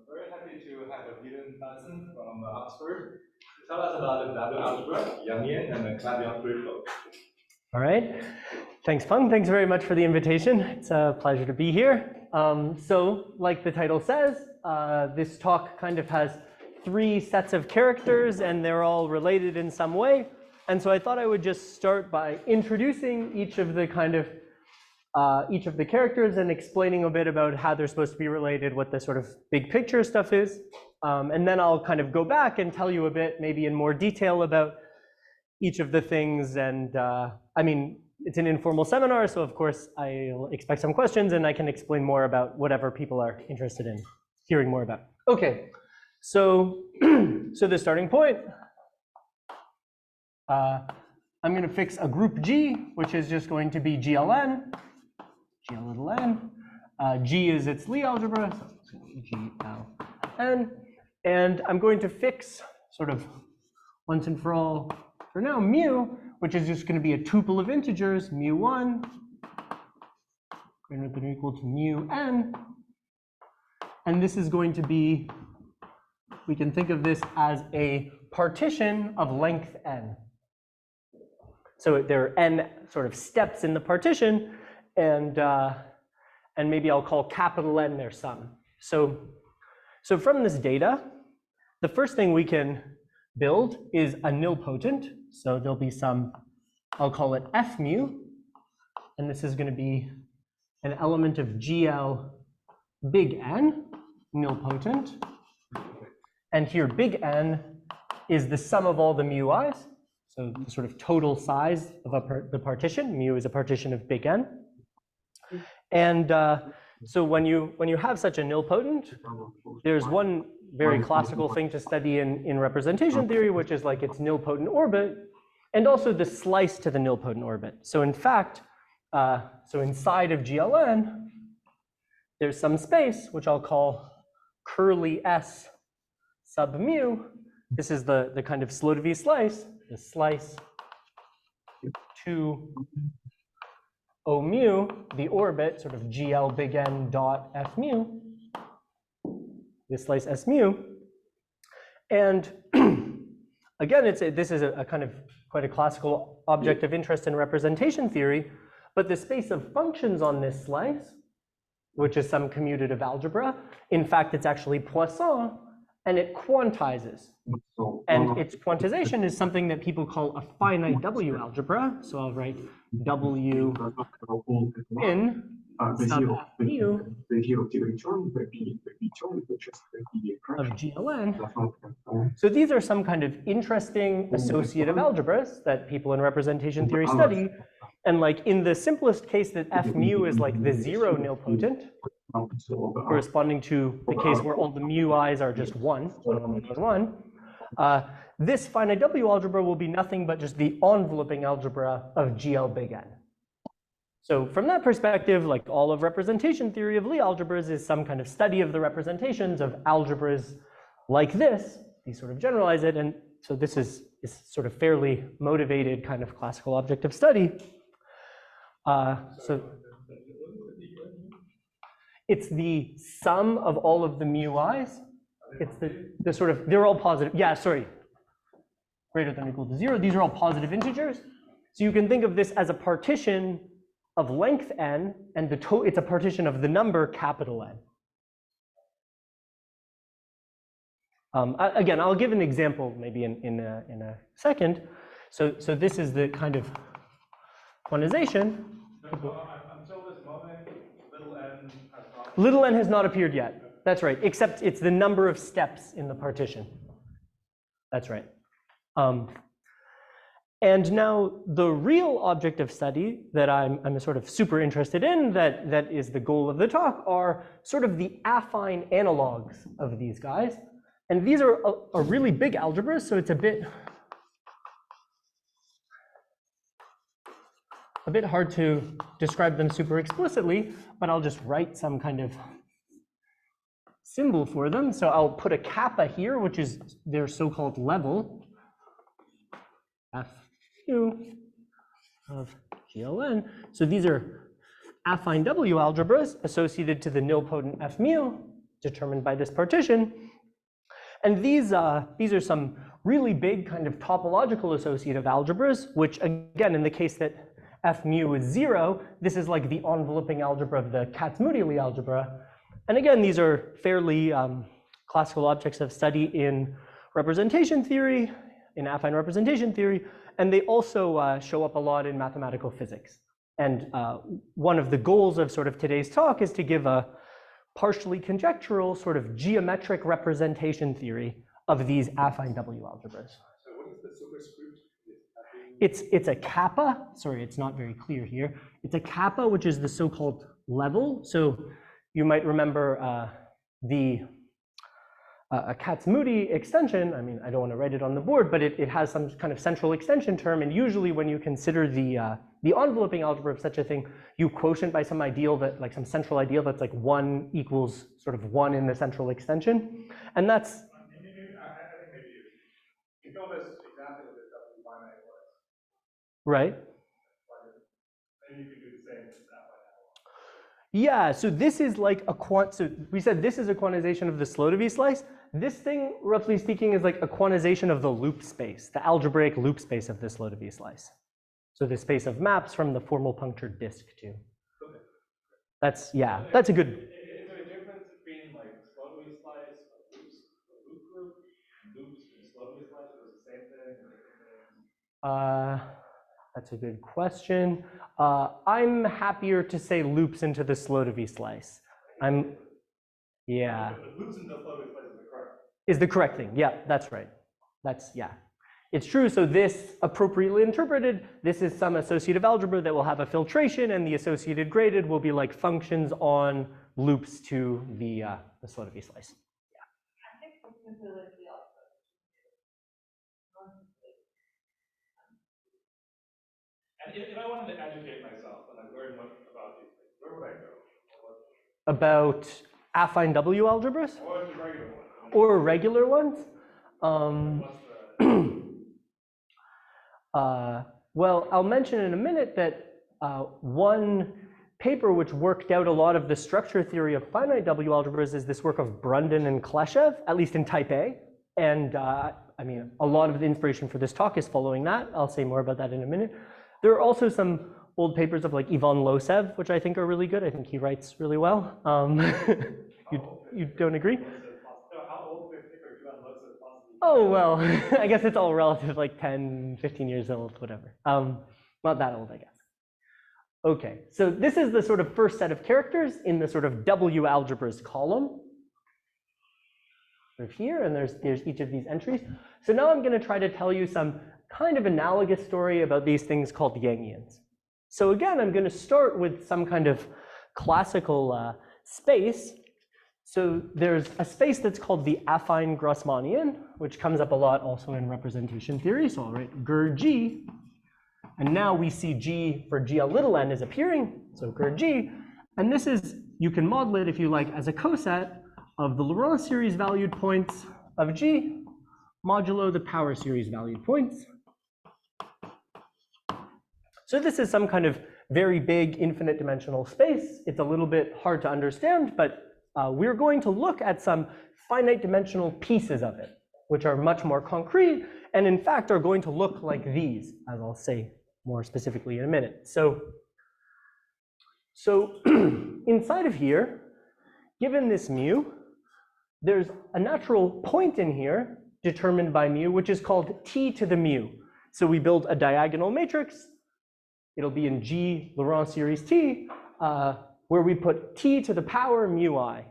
Very happy to have Butson from Oxford to tell us about the W-algebra, Yangian, and the Calabi-Yau threefolds. All right. Thanks, Peng. Thanks very much for the invitation. It's a pleasure to be here. So, like the title says, this talk kind of has three sets of characters, and they're all related in some way. And so I thought I would just start by introducing each of the characters and explaining a bit about how they're supposed to be related, what the sort of big picture stuff is. And then I'll kind of go back and tell you a bit, maybe in more detail, about each of the things. And I mean, it's an informal seminar, so of course I'll expect some questions, and I can explain more about whatever people are interested in hearing more about. Okay, so the starting point. I'm going to fix a group G, which is just going to be GLN, G-little-n. G is its Lie algebra, so it's going to be GLN. And I'm going to fix, sort of once and for all, for now, mu, which is just going to be a tuple of integers, mu1 greater than or equal to mu(n). And this is going to be, we can think of this as a partition of length n. So there are n sort of steps in the partition, and maybe I'll call capital N their sum. So from this data, the first thing we can build is a nilpotent. So there'll be some, I'll call it F mu, and this is going to be an element of GL big N, nilpotent. And here big N is the sum of all the mu i's, so the sort of total size of the partition. Mu is a partition of big N. And so when you have such a nilpotent, there's one very classical thing to study in representation theory, which is like its nilpotent orbit, and also the slice to the nilpotent orbit. So in fact, so inside of GLN, there's some space, which I'll call curly S sub mu. This is the kind of Slodowy slice, the slice to O mu, the orbit, sort of GL big N dot F mu, this slice S mu. And again, this is a kind of quite a classical object of interest in representation theory, but the space of functions on this slice, which is some commutative algebra, in fact, it's actually Poisson, and it quantizes. And its quantization is something that people call a finite W algebra. So I'll write W in sub F mu of GLN. So these are some kind of interesting associative algebras that people in representation theory study. And like in the simplest case, that F mu is like the zero nilpotent, corresponding to the case where all the mu i's are just one. This finite W algebra will be nothing but just the enveloping algebra of GL big N. So from that perspective, like all of representation theory of Lie algebras is some kind of study of the representations of algebras like this. These sort of generalize it, and so this is sort of fairly motivated kind of classical object of study. So it's the sum of all of the mu i's. It's the sort of, they're all positive. Yeah, sorry. Greater than or equal to 0. These are all positive integers. So you can think of this as a partition of length n, and it's a partition of the number capital N. Again, I'll give an example maybe in a second. So this is the kind of quantization. Until this moment, little n has not appeared yet. That's right, except it's the number of steps in the partition. That's right. And now the real object of study that I'm sort of super interested in, that is the goal of the talk, are sort of the affine analogues of these guys. And these are a really big algebras, so it's a bit hard to describe them super explicitly, but I'll just write some kind of symbol for them. So I'll put a kappa here, which is their so-called level, F mu of GLN. So these are affine W algebras associated to the nilpotent F mu, determined by this partition. And these are some really big kind of topological associative algebras, which again, in the case that f mu is 0, this is like the enveloping algebra of the Kac-Moody algebra. And again, these are fairly classical objects of study in representation theory, in affine representation theory, and they also show up a lot in mathematical physics. And one of the goals of sort of today's talk is to give a partially conjectural sort of geometric representation theory of these affine W-algebras. So what is the superscript? It's a kappa. Sorry, it's not very clear here. It's a kappa, which is the so-called level. So you might remember a Kac-Moody extension. I mean, I don't want to write it on the board, but it has some kind of central extension term. And usually when you consider the enveloping algebra of such a thing, you quotient by some ideal that, like some central ideal that's like 1 equals sort of 1 in the central extension. And that's... I think maybe you know this example of this W finite was. Right. Maybe you could do the same that way. Yeah, so this is like a so we said this is a quantization of the Slodowy slice. This thing, roughly speaking, is like a quantization of the loop space, the algebraic loop space of the Slodowy slice. So the space of maps from the formal punctured disk to. Okay. That's, yeah, that's a good. Is there a difference between like Slodowy slice, loops, loop group, loops and Slodowy slice, or is it the same thing? That's a good question. I'm happier to say loops into the Slodowy slice. Yeah. But loops into the Slodowy slice is the correct thing. Yeah, that's right. That's, yeah. It's true, so this, appropriately interpreted, this is some associative algebra that will have a filtration, and the associated graded will be like functions on loops to the Slodowy slice. Yeah. And if I wanted to educate myself and I learn much about these things, where would I go? About affine W-algebras? Or the regular ones? Or regular ones? Well, I'll mention in a minute that one paper which worked out a lot of the structure theory of finite W-algebras is this work of Brundin and Kleshev, at least in type A. And I mean, a lot of the inspiration for this talk is following that. I'll say more about that in a minute. There are also some old papers of like Ivan Losev, which I think are really good. I think he writes really well. You don't agree? Oh, well, I guess it's all relative, like 10, 15 years old, whatever. Not that old, I guess. Okay, so this is the sort of first set of characters in the sort of W-algebras column. Sort of here, and there's each of these entries. So now I'm going to try to tell you some kind of analogous story about these things called Yangians. So again, I'm going to start with some kind of classical space. So there's a space that's called the affine Grassmannian, which comes up a lot also in representation theory. So I'll write ger G. And now we see G for GL is appearing. So ger G. And this is, you can model it if you like as a coset of the Laurent series valued points of G modulo the power series valued points. So this is some kind of very big infinite dimensional space. It's a little bit hard to understand, but we're going to look at some finite dimensional pieces of it, which are much more concrete, and in fact are going to look like these, as I'll say more specifically in a minute. So inside of here, given this mu, there's a natural point in here determined by mu, which is called t to the mu. So we build a diagonal matrix. It'll be in G Laurent series T, where we put t to the power mu I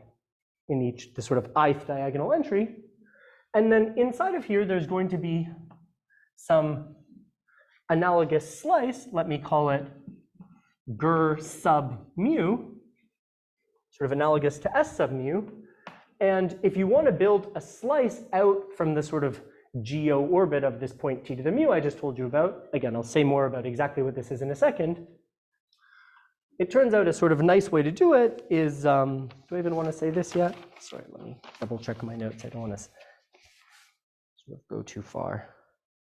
in each, the sort of ith diagonal entry. And then inside of here, there's going to be some analogous slice. Let me call it ger sub mu, sort of analogous to s sub mu. And if you want to build a slice out from the sort of geo orbit of this point t to the mu I just told you about, again, I'll say more about exactly what this is in a second. It turns out a sort of nice way to do it is, do I even want to say this yet? Sorry, let me double check my notes. I don't want to sort of go too far.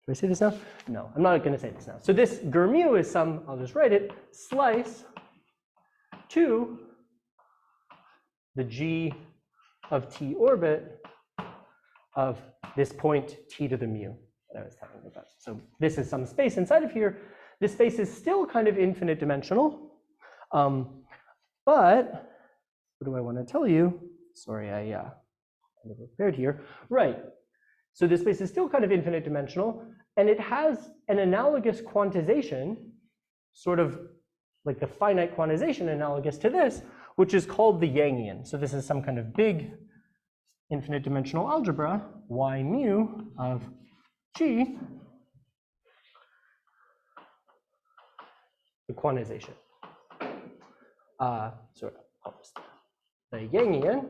Do I say this now? No, I'm not going to say this now. So this ger mu is some, I'll just write it, slice to the G of t orbit of this point t to the mu that I was telling you about. So this is some space inside of here. This space is still kind of infinite dimensional, but what do I want to tell you? Sorry, I kind of prepared here. Right. So this space is still kind of infinite dimensional, and it has an analogous quantization, sort of like the finite quantization analogous to this, which is called the Yangian. So this is some kind of big infinite dimensional algebra, y mu of G, the quantization. So the Yangian,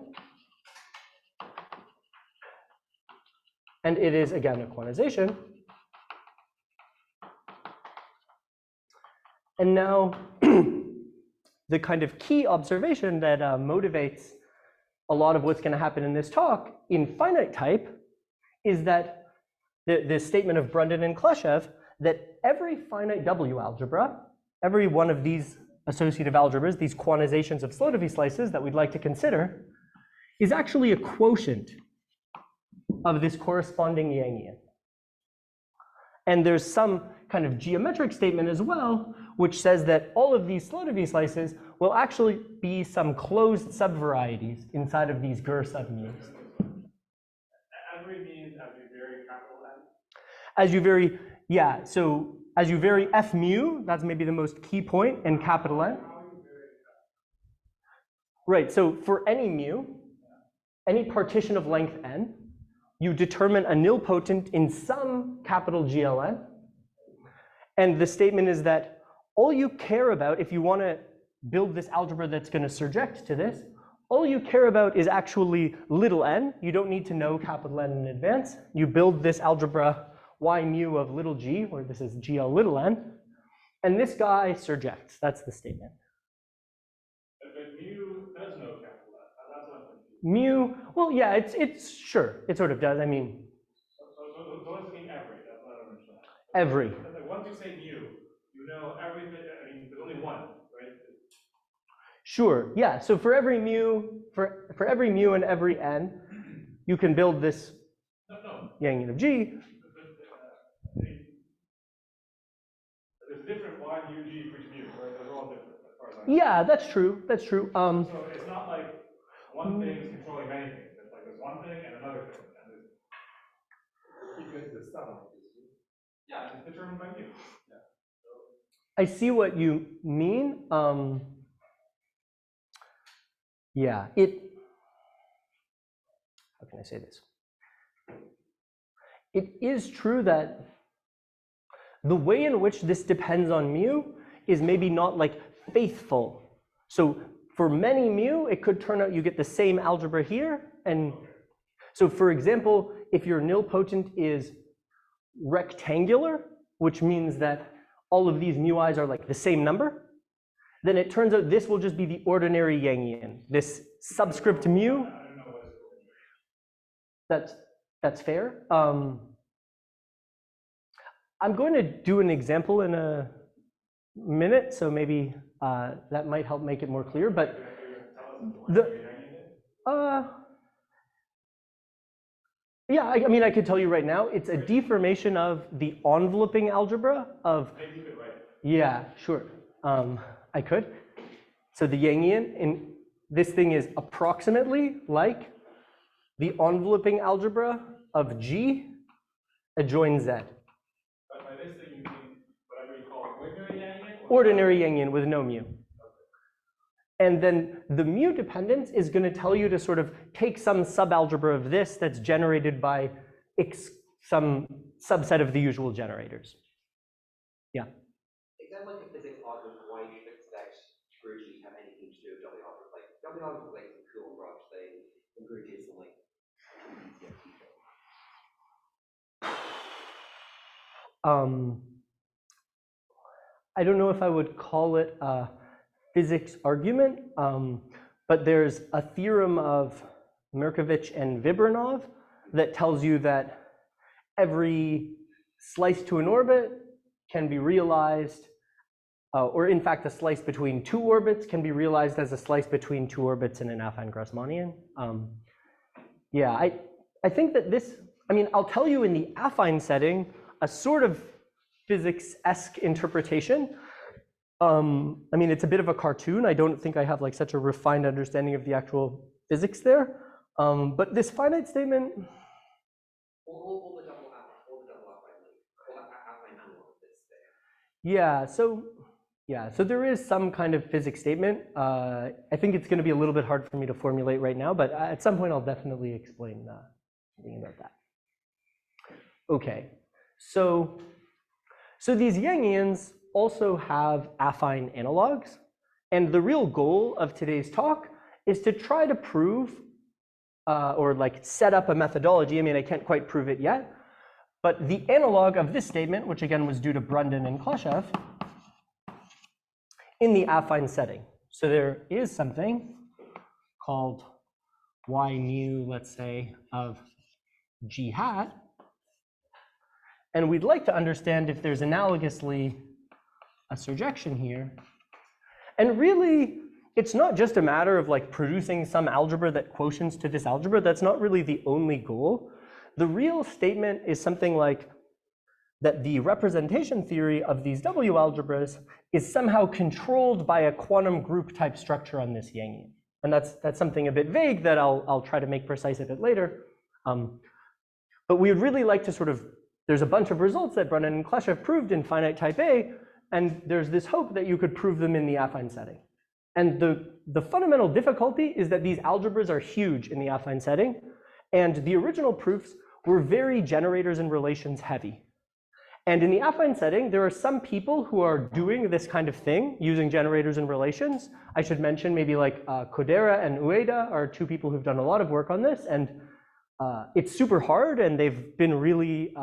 and it is again a quantization. And now the kind of key observation that motivates a lot of what's going to happen in this talk in finite type is that the statement of Brundon and Kleshev that every finite W algebra, every one of these associative algebras, these quantizations of Slodowy slices that we'd like to consider, is actually a quotient of this corresponding Yangian. And there's some kind of geometric statement as well, which says that all of these Slodowy slices will actually be some closed subvarieties inside of these Gur submu's. Every means as you vary capital N? As you vary, yeah, so as you vary f mu, that's maybe the most key point, and capital N. Right, so for any mu, any partition of length n, you determine a nilpotent in some capital GLN. And the statement is that all you care about, if you want to build this algebra that's going to surject to this, all you care about is actually little n. You don't need to know capital N in advance. You build this algebra y mu of little g, or this is GL little n, and this guy surjects. That's the statement. But mu does know capital N. That's what I'm confused. Mu, well, yeah, it's sure, it sort of does. I mean, so let's mean every. That's what I don't understand. Every. Once you say mu, you know everything. I mean, there's only one, right? Sure. Yeah. So for every mu, for every mu and every n, you can build this Yangian of G. There's different y mu G for each mu, right? They're all different as far as I know. Yeah, that's true. That's true. So it's not like one thing is controlling many things. It's like there's one thing and another thing. And even the sum. Yeah, it's determined by mu. Yeah. I see what you mean. Yeah, how can I say this? It is true that the way in which this depends on mu is maybe not like faithful. So for many mu, it could turn out you get the same algebra here. And so for example, if your nilpotent is rectangular, which means that all of these mu i's are like the same number, then it turns out this will just be the ordinary Yangian. This subscript mu, that's fair. I'm going to do an example in a minute, so maybe that might help make it more clear. But yeah, I mean, I could tell you right now, it's a deformation of the enveloping algebra of. Maybe you could write it. Yeah, sure. I could. So the Yangian in this thing is approximately like the enveloping algebra of G adjoins Z. But by this thing, you mean whatever you call ordinary Yangian? Ordinary Yangian with no mu. And then the mu dependence is going to tell you to sort of take some subalgebra of this that's generated by some subset of the usual generators. Yeah. Is that like a physics odd with why fixed X screws have anything to do with W-algebras? Like W-algebras like some cool rocks, they aggregate some like. I don't know if I would call it a physics argument, but there's a theorem of Merkovich and Vibranov that tells you that every slice to an orbit can be realized, or in fact a slice between two orbits can be realized as a slice between two orbits in an affine Grassmannian. Yeah, I think that this, I mean, I'll tell you in the affine setting, a sort of physics-esque interpretation. I mean, it's a bit of a cartoon. I don't think I have like such a refined understanding of the actual physics there. But this finite statement. All the double affine analog that's there. Yeah, so there is some kind of physics statement. I think it's going to be a little bit hard for me to formulate right now, but at some point I'll definitely explain something about that. Okay, so these Yangians also have affine analogues, and the real goal of today's talk is to try to prove or like set up a methodology. I mean, I can't quite prove it yet, but the analog of this statement, which again was due to Brundon and Klashev, in the affine setting. So there is something called y mu, let's say, of g hat, and we'd like to understand if there's analogously a surjection here. And really, it's not just a matter of like producing some algebra that quotients to this algebra. That's not really the only goal. The real statement is something like that the representation theory of these W-algebras is somehow controlled by a quantum group type structure on this Yangian. And that's something a bit vague that I'll try to make precise a bit later. But we would really like to sort of, there's a bunch of results that Brundon and Klashev proved in finite type A, and there's this hope that you could prove them in the affine setting. And the fundamental difficulty is that these algebras are huge in the affine setting, and the original proofs were very generators and relations heavy. And in the affine setting, there are some people who are doing this kind of thing using generators and relations. I should mention maybe like Kodera and Ueda are two people who've done a lot of work on this, and it's super hard, and they've been really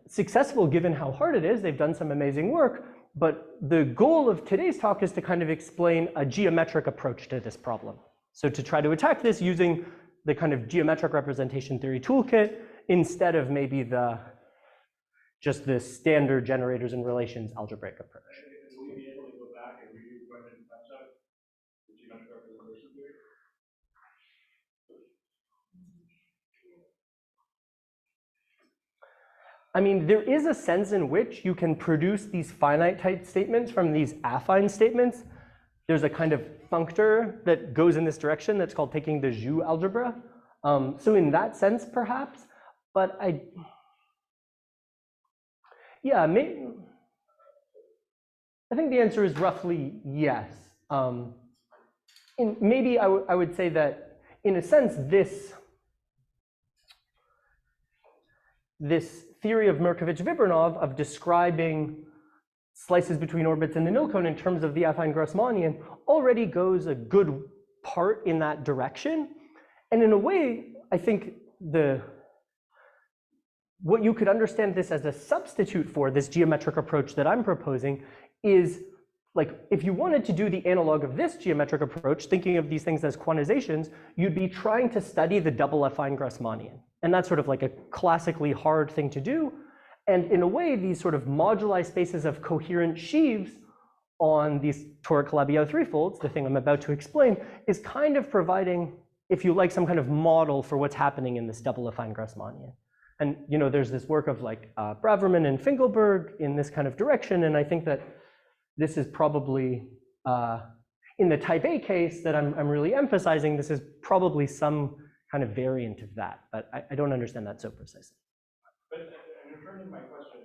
successful given how hard it is. They've done some amazing work, but the goal of today's talk is to kind of explain a geometric approach to this problem. So to try to attack this using the kind of geometric representation theory toolkit instead of maybe just the standard generators and relations algebraic approach. Will you be able to go back and redo Brundon and Klashev, the geometric representation theory? I mean, there is a sense in which you can produce these finite type statements from these affine statements. There's a kind of functor that goes in this direction that's called taking the Zhu algebra. So in that sense, perhaps, but yeah, maybe, I think the answer is roughly yes. Maybe I would say that in a sense, this theory of Merkovich-Viburnov of describing slices between orbits in the nil cone in terms of the affine Grassmannian already goes a good part in that direction. And in a way, I think what you could understand this as a substitute for this geometric approach that I'm proposing is like if you wanted to do the analog of this geometric approach, thinking of these things as quantizations, you'd be trying to study the double affine Grassmannian. And that's sort of like a classically hard thing to do. And in a way, these sort of moduli spaces of coherent sheaves on these toric Calabi-Yau threefolds, the thing I'm about to explain, is kind of providing, if you like, some kind of model for what's happening in this double affine Grassmannian. And you know, there's this work of like Braverman and Finkelberg in this kind of direction, and I think that this is probably, in the type A case that I'm really emphasizing, this is probably some kind of variant of that, but I don't understand that so precisely. But in returning my question,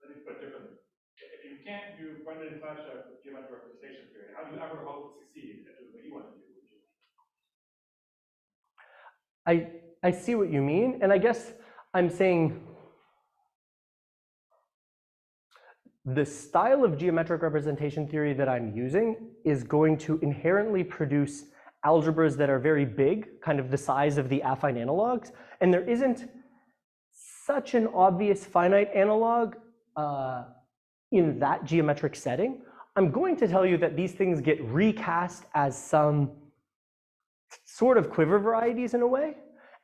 let me put it differently. If you can't do Brundon and Klashev with geometric representation theory, how do you ever hope to succeed at doing what you want to do? I see what you mean, and I guess I'm saying the style of geometric representation theory that I'm using is going to inherently produce algebras that are very big, kind of the size of the affine analogues, and there isn't such an obvious finite analog in that geometric setting. I'm going to tell you that these things get recast as some sort of quiver varieties in a way,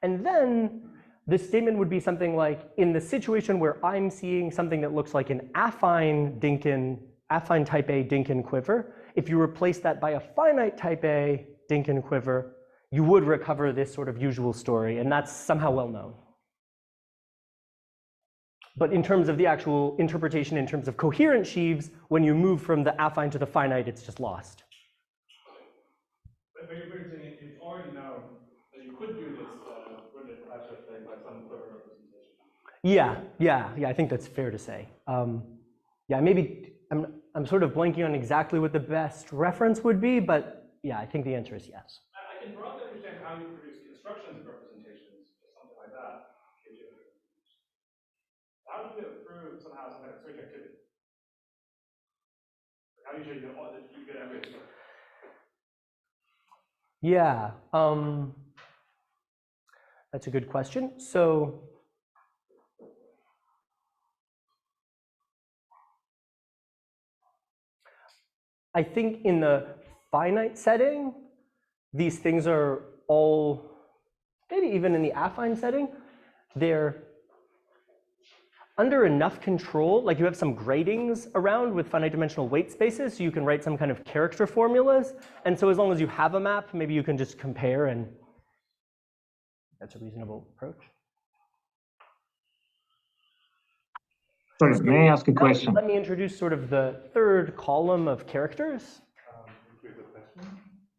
and then the statement would be something like, in the situation where I'm seeing something that looks like an affine type A Dynkin quiver, if you replace that by a finite type A Dynkin quiver, you would recover this sort of usual story, and that's somehow well known. But in terms of the actual interpretation, in terms of coherent sheaves, when you move from the affine to the finite, it's just lost. But you're saying it's already known that you could do this Brunel Pacha thing by some clever representation. Yeah, I think that's fair to say. Yeah, maybe I'm sort of blanking on exactly what the best reference would be, but yeah, I think the answer is yes. I can broadly understand how you produce constructions of representations, or something like that. How do you prove somehow some kind of switch activity? How do you show that you get everything? Yeah, that's a good question. So I think in the finite setting, these things are all, maybe even in the affine setting, they're under enough control, like you have some gratings around with finite dimensional weight spaces, so you can write some kind of character formulas. And so as long as you have a map, maybe you can just compare, and that's a reasonable approach. Sorry, So may I ask a question? let me introduce sort of the third column of characters.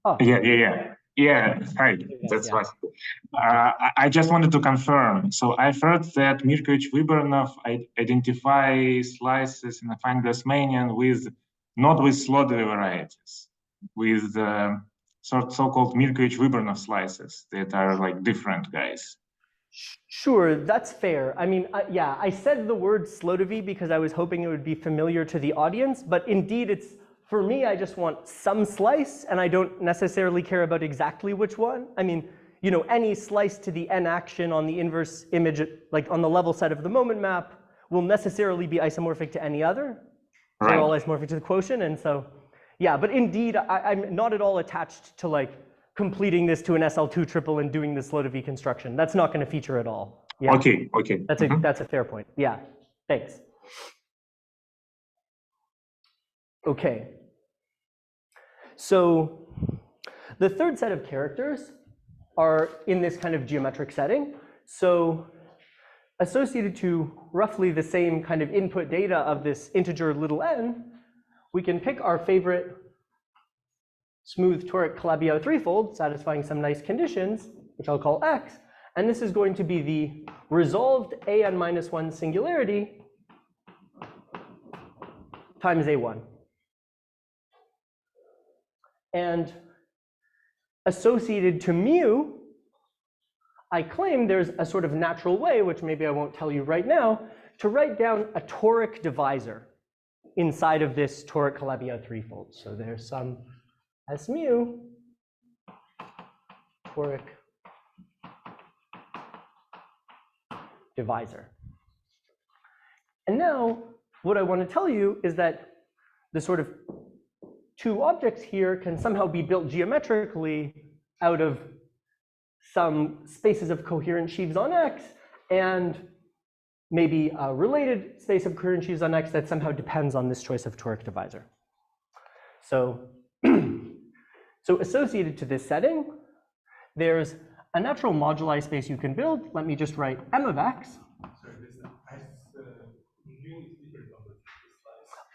Oh. Yeah, hi, that's right. I just wanted to confirm. So I've heard that Mirkovich-Vybornov identify slices in affine Grassmannian with, not with Slodowy varieties, with so-called Mirkovich-Vybornov slices that are like different guys. Sure, that's fair. I mean, yeah, I said the word Slodowy because I was hoping it would be familiar to the audience, but indeed it's, for me, I just want some slice, and I don't necessarily care about exactly which one. I mean, you know, any slice to the n action on the inverse image, like on the level set of the moment map, will necessarily be isomorphic to any other. Right. They're all isomorphic to the quotient, and so, yeah, but indeed, I'm not at all attached to like completing this to an SL2 triple and doing this Slodowy construction. That's not going to feature at all. Yeah. Okay. That's a fair point. Yeah, thanks. Okay. So the third set of characters are in this kind of geometric setting. So associated to roughly the same kind of input data of this integer little n, we can pick our favorite smooth toric Calabi-Yau threefold, satisfying some nice conditions, which I'll call x. And this is going to be the resolved an-1 singularity times a1. And associated to mu, I claim there's a sort of natural way, which maybe I won't tell you right now, to write down a toric divisor inside of this toric Calabi-Yau threefold. So there's some S mu toric divisor. And now what I want to tell you is that the sort of two objects here can somehow be built geometrically out of some spaces of coherent sheaves on X and maybe a related space of coherent sheaves on X that somehow depends on this choice of toric divisor. So, so associated to this setting, there's a natural moduli space you can build. Let me just write M of X.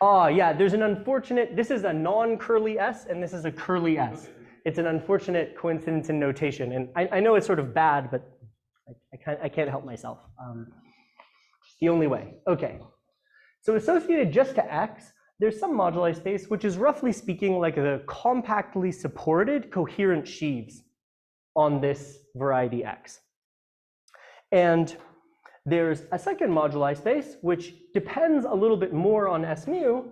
Oh, yeah, there's an unfortunate, this is a non-curly S and this is a curly S. It's an unfortunate coincidence in notation. And I know it's sort of bad, but I can't help myself. It's the only way. Okay. So associated just to X, there's some moduli space, which is roughly speaking like the compactly supported coherent sheaves on this variety X. And there's a second moduli space, which depends a little bit more on S mu.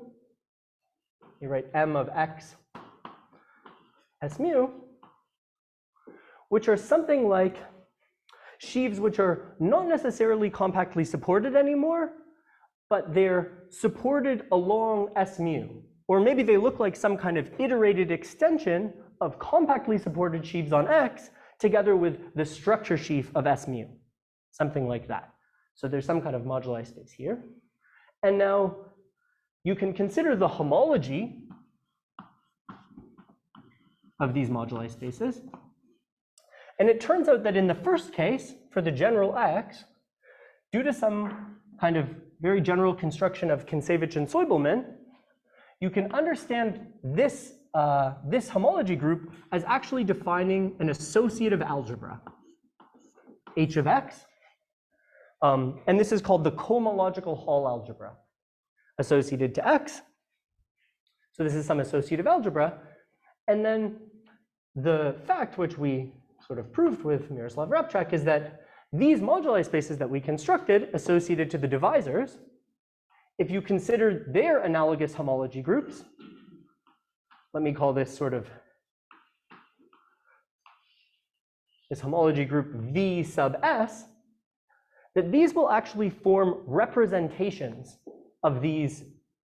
You write M of X S mu, which are something like sheaves which are not necessarily compactly supported anymore, but they're supported along S mu. Or maybe they look like some kind of iterated extension of compactly supported sheaves on X together with the structure sheaf of S mu, something like that. So there's some kind of moduli space here. And now you can consider the homology of these moduli spaces. And it turns out that in the first case, for the general X, due to some kind of very general construction of Kinsevich and Soibelman, you can understand this, this homology group as actually defining an associative algebra, H of X. And this is called the cohomological Hall algebra, associated to X. So this is some associative algebra. And then the fact which we sort of proved with Miroslav Rabchak is that these moduli spaces that we constructed associated to the divisors, if you consider their analogous homology groups, let me call this sort of this homology group V sub S, that these will actually form representations of these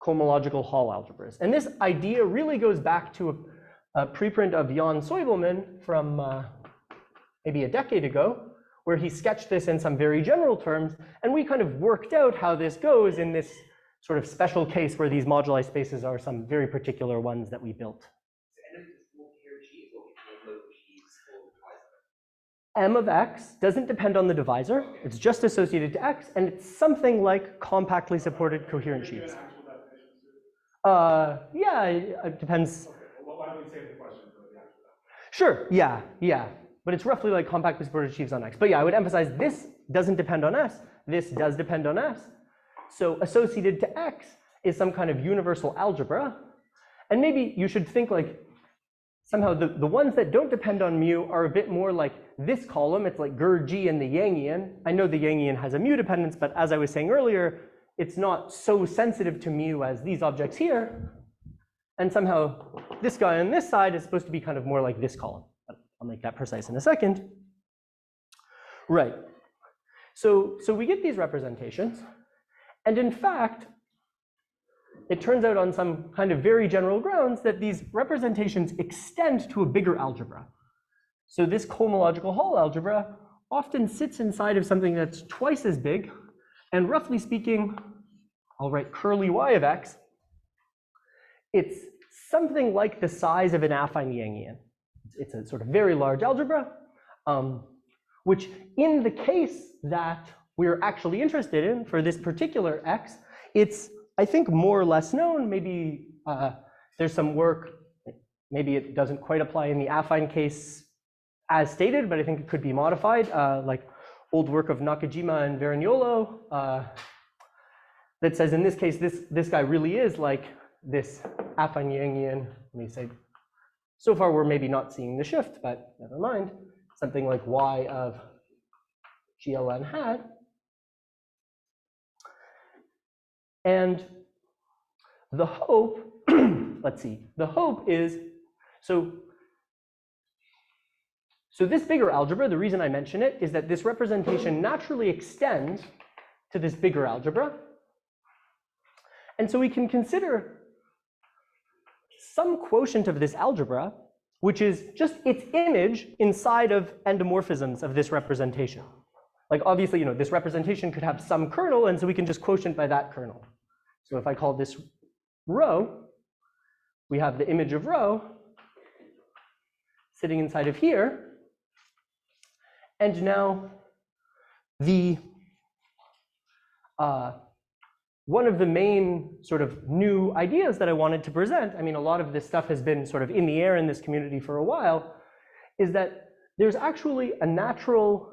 cohomological Hall algebras. And this idea really goes back to a preprint of Jan Soibelman from maybe a decade ago, where he sketched this in some very general terms, and we kind of worked out how this goes in this sort of special case where these moduli spaces are some very particular ones that we built. M of X doesn't depend on the divisor, it's just associated to X, and it's something like compactly supported coherent sheaves. Yeah, it depends. Why don't we save the question for the actual definition? Sure, yeah. But it's roughly like compactly supported sheaves on X. But yeah, I would emphasize this doesn't depend on S. This does depend on S. So associated to X is some kind of universal algebra. And maybe you should think like somehow the ones that don't depend on mu are a bit more like this column. It's like G and the Yangian. I know the Yangian has a mu dependence, but as I was saying earlier, it's not so sensitive to mu as these objects here. And somehow this guy on this side is supposed to be kind of more like this column. I'll make that precise in a second. Right. So we get these representations. And in fact, it turns out on some kind of very general grounds that these representations extend to a bigger algebra. So this cohomological Hall algebra often sits inside of something that's twice as big. And roughly speaking, I'll write curly y of x. It's something like the size of an affine Yangian. It's a sort of very large algebra, which in the case that we're actually interested in for this particular x, it's, I think, more or less known. Maybe there's some work, maybe it doesn't quite apply in the affine case as stated, but I think it could be modified, like old work of Nakajima and Verignolo that says in this case, this guy really is like this affine Yangian. Let me say, so far we're maybe not seeing the shift, but never mind. Something like y of GLN hat. And the hope, let's see, the hope is, so this bigger algebra, the reason I mention it is that this representation naturally extends to this bigger algebra. And so we can consider some quotient of this algebra, which is just its image inside of endomorphisms of this representation. Like obviously, this representation could have some kernel, and so we can just quotient by that kernel. So if I call this rho, we have the image of rho sitting inside of here. And now the one of the main sort of new ideas that I wanted to present, I mean, a lot of this stuff has been sort of in the air in this community for a while, is that there's actually a natural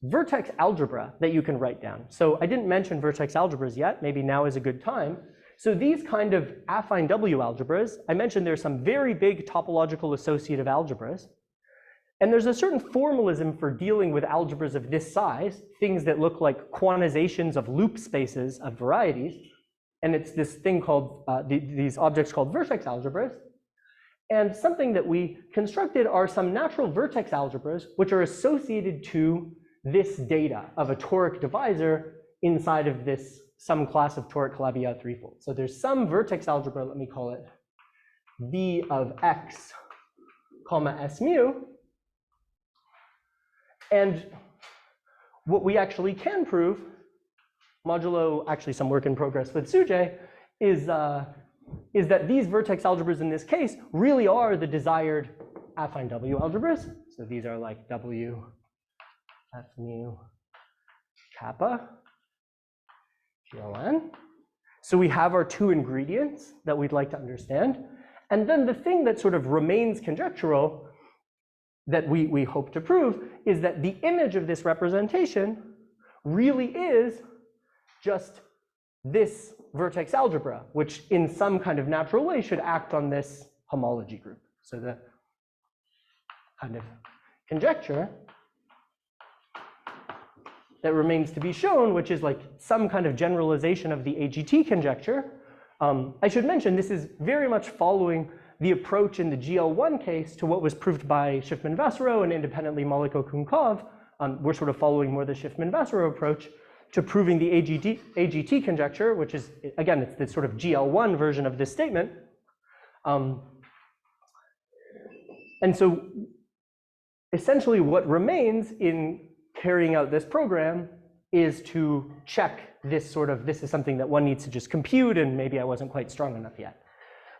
vertex algebra that you can write down. So I didn't mention vertex algebras yet. Maybe now is a good time. So these kind of affine W-algebras, I mentioned there's some very big topological associative algebras. And there's a certain formalism for dealing with algebras of this size, things that look like quantizations of loop spaces of varieties. And it's this thing called, these objects called vertex algebras. And something that we constructed are some natural vertex algebras, which are associated to this data of a toric divisor inside of this some class of toric Calabi-Yau threefolds. So there's some vertex algebra, let me call it V of x, comma S mu. And what we actually can prove, modulo actually some work in progress with Sujay, is that these vertex algebras in this case really are the desired affine W algebras. So these are like W, F mu, kappa, GLN. So we have our two ingredients that we'd like to understand. And then the thing that sort of remains conjectural that we hope to prove is that the image of this representation really is just this vertex algebra, which in some kind of natural way should act on this homology group. So the kind of conjecture that remains to be shown, which is like some kind of generalization of the AGT conjecture. I should mention this is very much following the approach in the GL1 case to what was proved by Schiffman-Vasserow and independently Mollico-Kunkov. We're sort of following more the Schiffman-Vasserow approach to proving the AGT conjecture, which is, again, it's the sort of GL1 version of this statement. And so essentially what remains in carrying out this program is to check this sort of, this is something that one needs to just compute, and maybe I wasn't quite strong enough yet.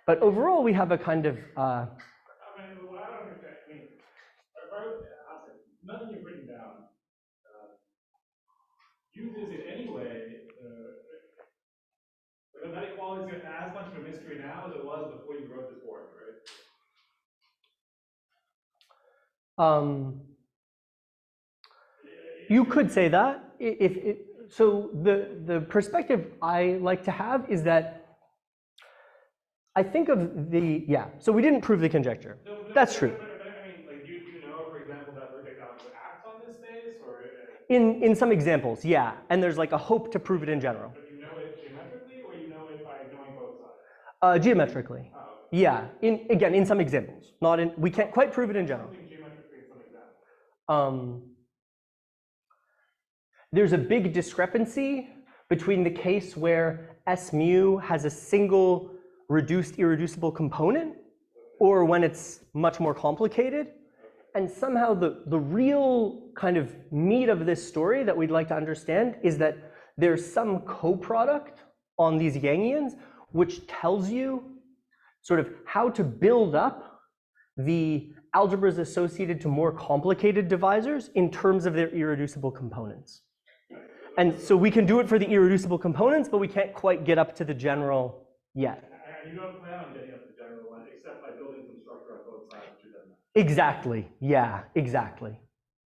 But overall, we have a kind of I mean, well, I don't think that, I mean, nothing you've written down uses in any way the that equality is as much of a mystery now as it was before you wrote this board, right? You could say that. So the perspective I like to have is that I think of the, yeah, so we didn't prove the conjecture. No, that's true. But I mean, like, do you know, for example, that vertex algebra acts on this space, or? In some examples, yeah, and there's like a hope to prove it in general. But you know it geometrically, or you know it by knowing both sides? Geometrically. Oh, okay. Yeah, again, in some examples. Not in, we can't quite prove it in general. Something geometrically in some examples. There's a big discrepancy between the case where S mu has a single reduced irreducible component, or when it's much more complicated. And somehow the real kind of meat of this story that we'd like to understand is that there's some coproduct on these Yangians which tells you sort of how to build up the algebras associated to more complicated divisors in terms of their irreducible components. And so we can do it for the irreducible components, but we can't quite get up to the general yet. And you don't plan on getting up to the general one, except by building some structure on both sides, which doesn't matter. Exactly, yeah, exactly,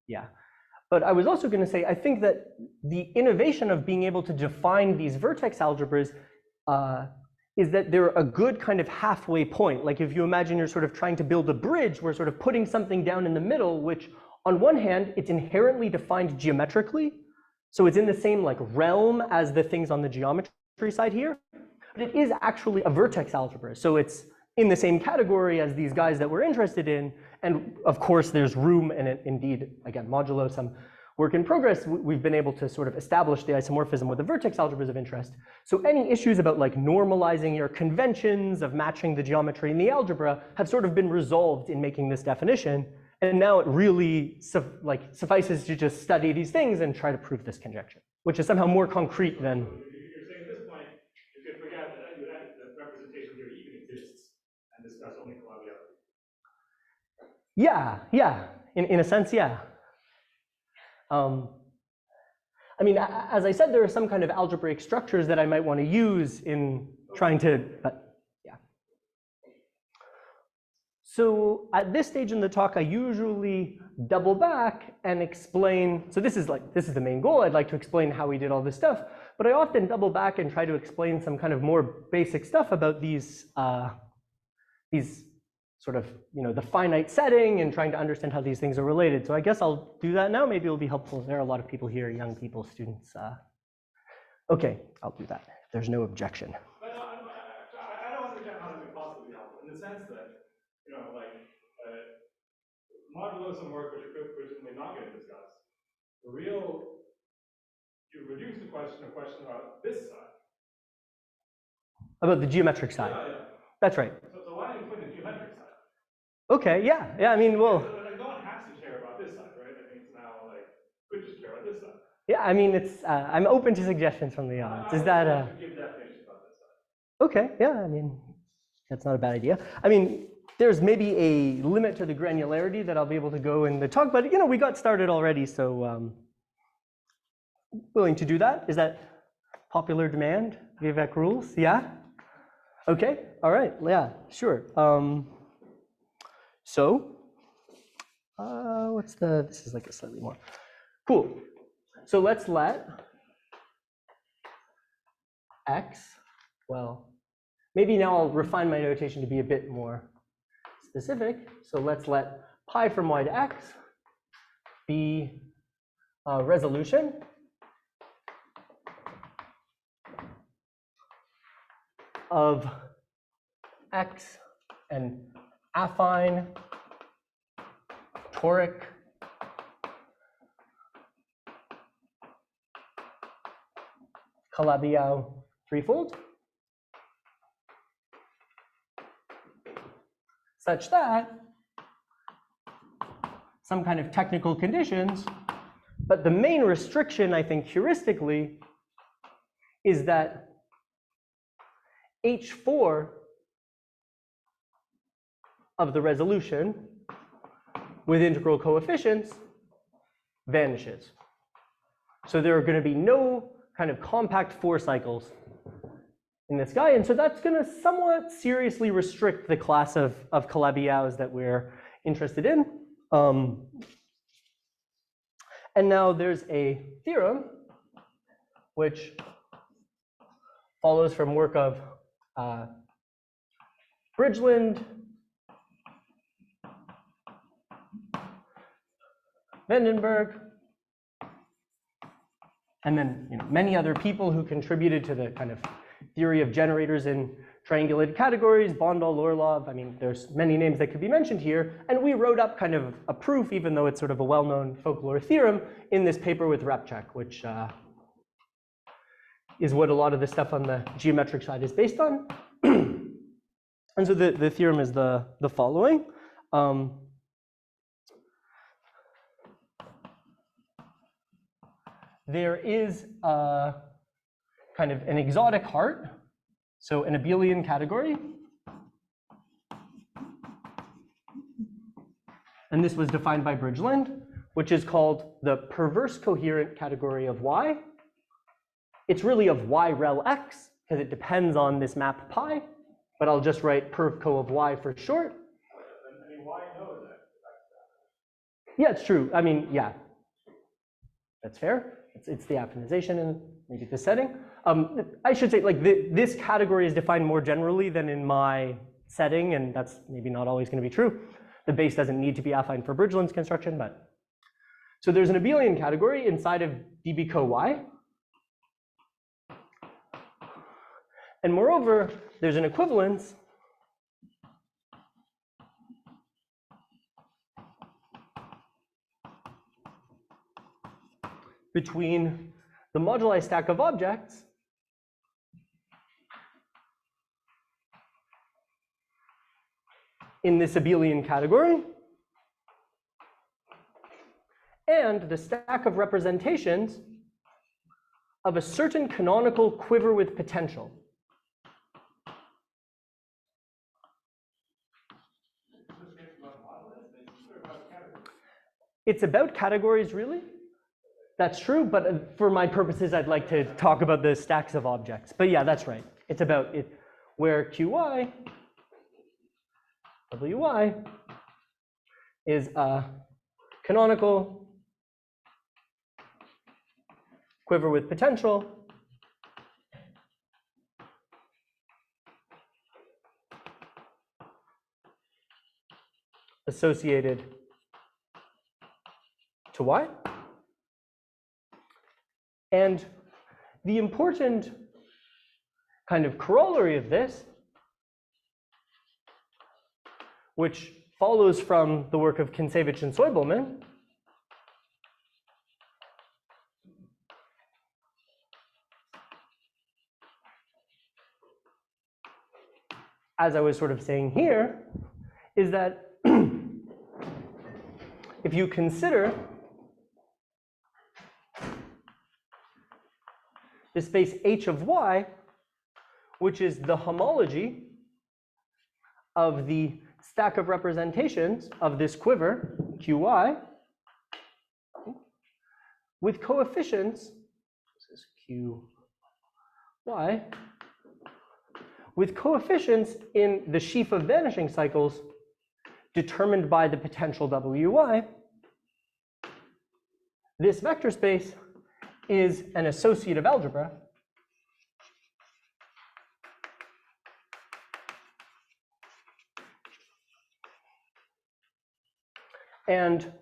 yeah. But I was also going to say, I think that the innovation of being able to define these vertex algebras is that they're a good kind of halfway point. Like if you imagine you're sort of trying to build a bridge, we're sort of putting something down in the middle, which on one hand, it's inherently defined geometrically. So it's in the same like realm as the things on the geometry side here, but it is actually a vertex algebra. So it's in the same category as these guys that we're interested in. And of course, there's room, and indeed, again, modulo some work in progress, we've been able to sort of establish the isomorphism with the vertex algebras of interest. So any issues about like normalizing your conventions of matching the geometry in the algebra have sort of been resolved in making this definition. And now it really suffices to just study these things and try to prove this conjecture, which is somehow more concrete than. You're saying at this point, you could forget that the representation theory even exists and discuss only Calabi-Yau. Yeah, in a sense, yeah. I mean, as I said, there are some kind of algebraic structures that I might want to use in trying to, but yeah. So at this stage in the talk, I usually double back and explain, so this is the main goal. I'd like to explain how we did all this stuff, but I often double back and try to explain some kind of more basic stuff about these sort of, the finite setting and trying to understand how these things are related. So I guess I'll do that now. Maybe it'll be helpful. There are a lot of people here, young people, students. Okay, I'll do that. There's no objection. But I don't understand how this could possibly be helpful in the sense that, modulo some work which we're not going to discuss. You reduce the question about this side. About the geometric side. Yeah. That's right. So why don't you put the geometric side? Okay, yeah, I mean, well. No one has to care about this side, right? I mean, it's now could just care about this side. Yeah, I mean, it's, I'm open to suggestions from the audience. Is that give definitions about this side. Okay, yeah, I mean, that's not a bad idea. I mean, there's maybe a limit to the granularity that I'll be able to go in the talk, but we got started already, so willing to do that. Is that popular demand? Vivek rules, yeah? Okay, all right, yeah, sure. This is like a slightly more, cool. So let's let x, well, maybe now I'll refine my notation to be a bit more specific. So let's let pi from y to x be a resolution of x and affine, toric, Calabi-Yau threefold, such that some kind of technical conditions, but the main restriction, I think, heuristically, is that H4 of the resolution with integral coefficients vanishes. So there are going to be no kind of compact 4 cycles in this guy, and so that's going to somewhat seriously restrict the class of Calabi-Yaus that we're interested in. And now there's a theorem which follows from work of Bridgeland, Vandenberg, and then many other people who contributed to the kind of theory of generators in triangulated categories, Bondal, Orlov. I mean, there's many names that could be mentioned here, and we wrote up kind of a proof, even though it's sort of a well-known folklore theorem, in this paper with Repchak, which is what a lot of the stuff on the geometric side is based on. And so the theorem is the following. There is a kind of an exotic heart, so an abelian category. And this was defined by Bridgeland, which is called the perverse coherent category of Y. It's really of Y rel X, because it depends on this map pi, but I'll just write perv co of Y for short. I mean, why knows that? Yeah, it's true. I mean, yeah, that's fair. It's the affinization and maybe the setting. I should say, like, this category is defined more generally than in my setting, and that's maybe not always going to be true. The base doesn't need to be affine for Bridgeland's construction, but so there's an abelian category inside of dB co Y. And moreover, there's an equivalence between the moduli stack of objects in this abelian category and the stack of representations of a certain canonical quiver with potential. It's about categories, really. That's true, but for my purposes, I'd like to talk about the stacks of objects. But yeah, that's right. It's about it, where QY, WY, is a canonical quiver with potential associated to Y. And the important kind of corollary of this, which follows from the work of Kinsevich and Soibelman, as I was sort of saying here, is that if you consider the space H of Y, which is the homology of the stack of representations of this quiver, Qy, with coefficients, this is Qy, with coefficients in the sheaf of vanishing cycles determined by the potential Wy. This vector space is an associative algebra and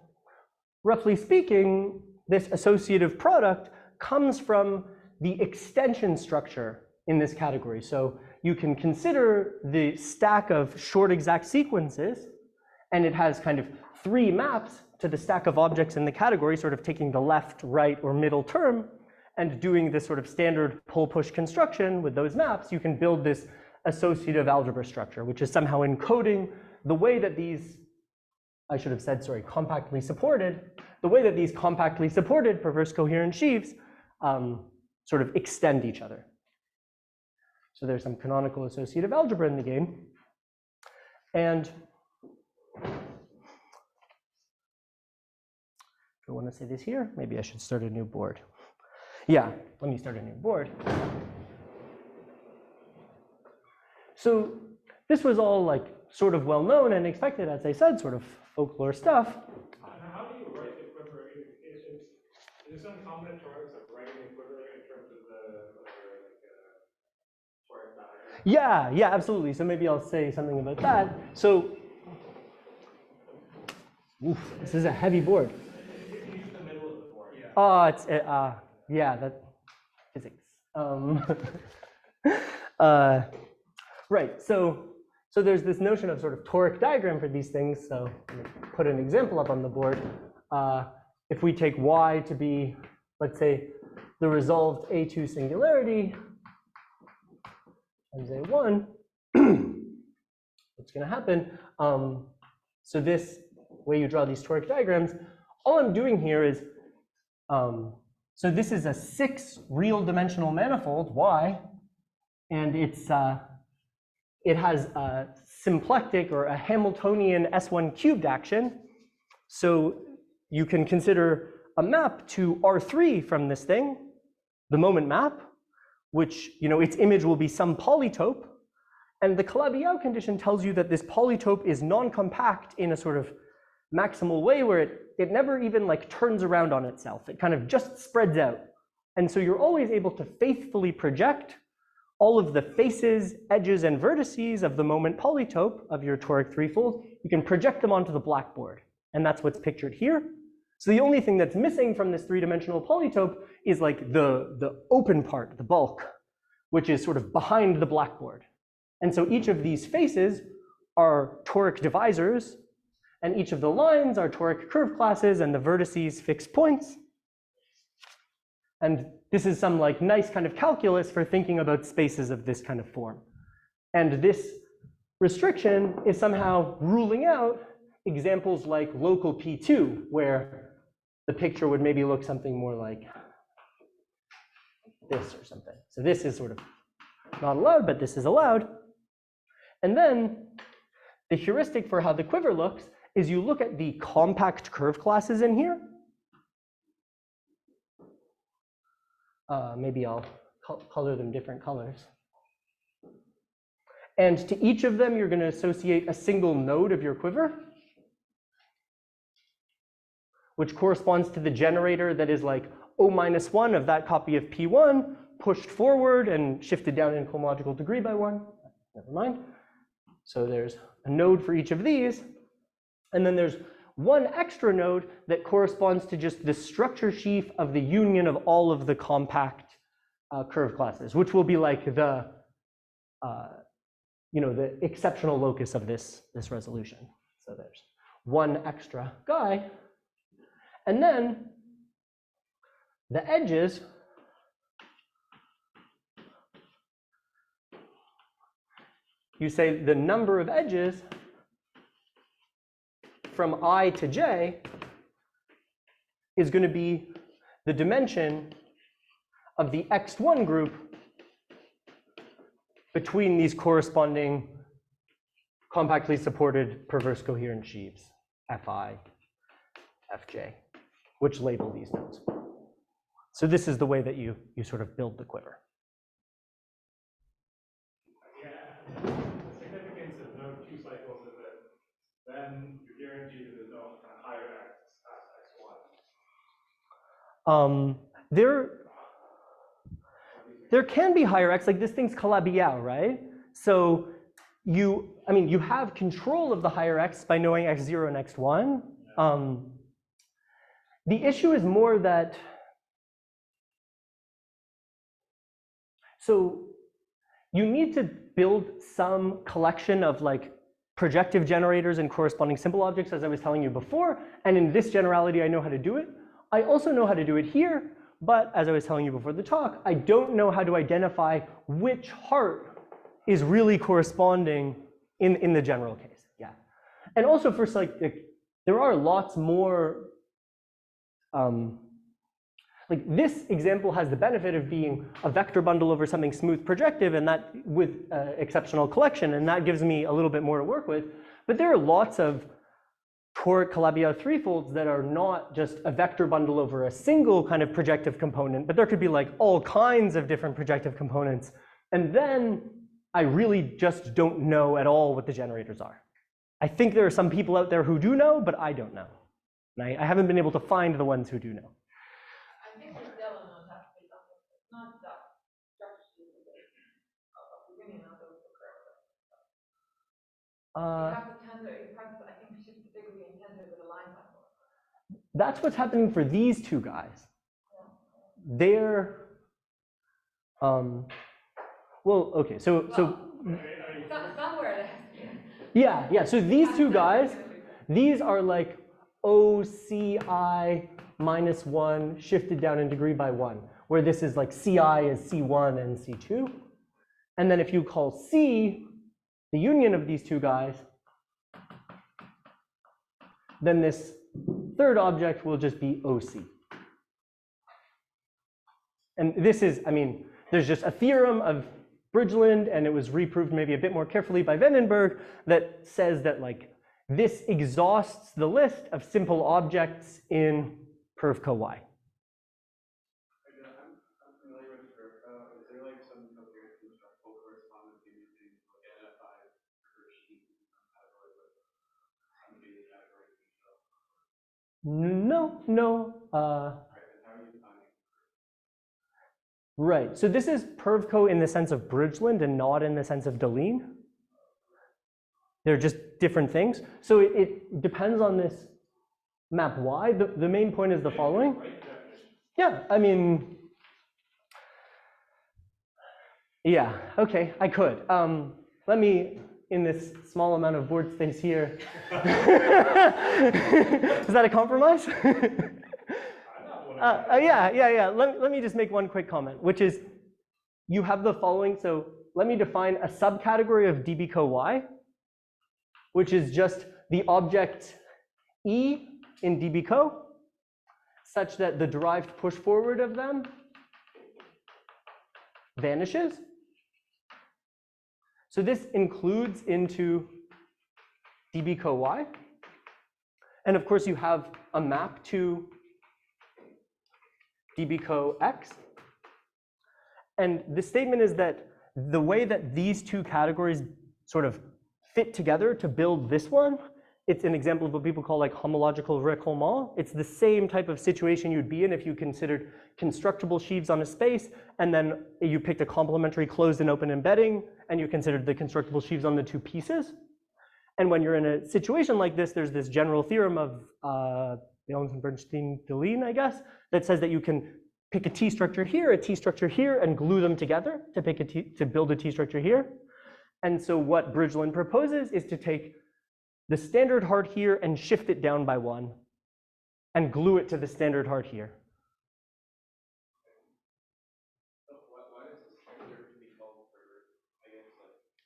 roughly speaking, this associative product comes from the extension structure in this category. So you can consider the stack of short exact sequences, and it has kind of 3 maps to the stack of objects in the category, sort of taking the left, right, or middle term, and doing this sort of standard pull-push construction with those maps. You can build this associative algebra structure, which is somehow encoding the way that these, I should have said, sorry, compactly supported, the way that these compactly supported perverse coherent sheaves sort of extend each other. So there's some canonical associative algebra in the game. And I want to say this here. Maybe I should start a new board. Yeah, let me start a new board. So this was all like sort of well known and expected, as I said, sort of folklore stuff. How do you write the quiver? Is there some common terms of writing the quiver in terms of the toric diagram? Yeah, absolutely. So maybe I'll say something about that. So, this is a heavy board. Use the middle of the board. Yeah, that physics. Right. So there's this notion of sort of toric diagram for these things. So let me put an example up on the board. If we take y to be, let's say, the resolved A2 singularity times A1, what's going to happen? So this way you draw these toric diagrams, all I'm doing here is, so this is a 6 real dimensional manifold, Y, and it has a symplectic or a Hamiltonian S1 cubed action. So you can consider a map to R3 from this thing, the moment map, which, its image will be some polytope. And the Calabi-Yau condition tells you that this polytope is non-compact in a sort of maximal way where it never even like turns around on itself. It kind of just spreads out. And so you're always able to faithfully project all of the faces, edges, and vertices of the moment polytope of your toric threefold. You can project them onto the blackboard. And that's what's pictured here. So the only thing that's missing from this 3-dimensional polytope is like the open part, the bulk, which is sort of behind the blackboard. And so each of these faces are toric divisors, and each of the lines are toric curve classes, and the vertices fixed points. And this is some like nice kind of calculus for thinking about spaces of this kind of form. And this restriction is somehow ruling out examples like local P2, where the picture would maybe look something more like this or something. So this is sort of not allowed, but this is allowed. And then the heuristic for how the quiver looks is you look at the compact curve classes in here. Maybe I'll color them different colors. And to each of them, you're going to associate a single node of your quiver, which corresponds to the generator that is like O-1 of that copy of P1, pushed forward and shifted down in cohomological degree by 1. Never mind. So there's a node for each of these. And then there's one extra node that corresponds to just the structure sheaf of the union of all of the compact curve classes, which will be like the the exceptional locus of this resolution. So there's one extra guy. And then the edges you say the number of edges from I to j is going to be the dimension of the X1 group between these corresponding compactly supported perverse coherent sheaves, Fi, Fj, which label these nodes. So this is the way that you sort of build the quiver. Yeah, the significance of node Q cycles is that then you guarantee that there's no kind of higher x past x1. There can be higher x, like this thing's Calabi-Yau, right? So you have control of the higher x by knowing x0 and x1. The issue is more that, so you need to build some collection of like projective generators and corresponding simple objects, as I was telling you before, and in this generality I know how to do it. I also know how to do it here, but as I was telling you before the talk, I don't know how to identify which heart is really corresponding in the general case. Yeah, and also for like there are lots more. Like this example has the benefit of being a vector bundle over something smooth projective, and that with exceptional collection, and that gives me a little bit more to work with. But there are lots of toric Calabi-Yau threefolds that are not just a vector bundle over a single kind of projective component, but there could be like all kinds of different projective components. And then I really just don't know at all what the generators are. I think there are some people out there who do know, but I don't know. And I haven't been able to find the ones who do know. I think the Della knows how to be something. It's not that structure of beginning of those you have to tender, you have to, I think, shift the degree and tender with a line cycle. That's what's happening for these two guys. They're, well, okay, so somewhere there has to be. Yeah, so these two guys, these are like OCI minus 1 shifted down in degree by 1, where this is like CI is C1 and C2. And then if you call C the union of these two guys, then this third object will just be OC. And this is, I mean, there's just a theorem of Bridgeland, and it was reproved maybe a bit more carefully by Vandenberg, that says that like this exhausts the list of simple objects in perv-co Y. I'm familiar with perv-co. Is there like some coherent constructible correspondence using NFI for sheet category with some data category? No. Right, so this is perv-co in the sense of Bridgeland and not in the sense of Deligne. They're just different things. So it depends on this map Y. The main point is the following. Yeah, I mean, yeah, okay, I could. Let me, in this small amount of board space here. Is that a compromise? Yeah. Let me just make one quick comment, which is you have the following. So let me define a subcategory of dB-co Y, which is just the object E in dB-co, such that the derived push forward of them vanishes. So this includes into dB-co Y. And of course, you have a map to dB-co X. And the statement is that the way that these two categories sort of fit together to build this one, it's an example of what people call like homological recollement. It's the same type of situation you'd be in if you considered constructible sheaves on a space, and then you picked a complementary closed and open embedding, and you considered the constructible sheaves on the two pieces. And when you're in a situation like this, there's this general theorem of Bernstein-Deligne, I guess, that says that you can pick a T structure here, a T structure here, and glue them together to build a T structure here. And so what Bridgeland proposes is to take the standard heart here and shift it down by 1 and glue it to the standard heart here.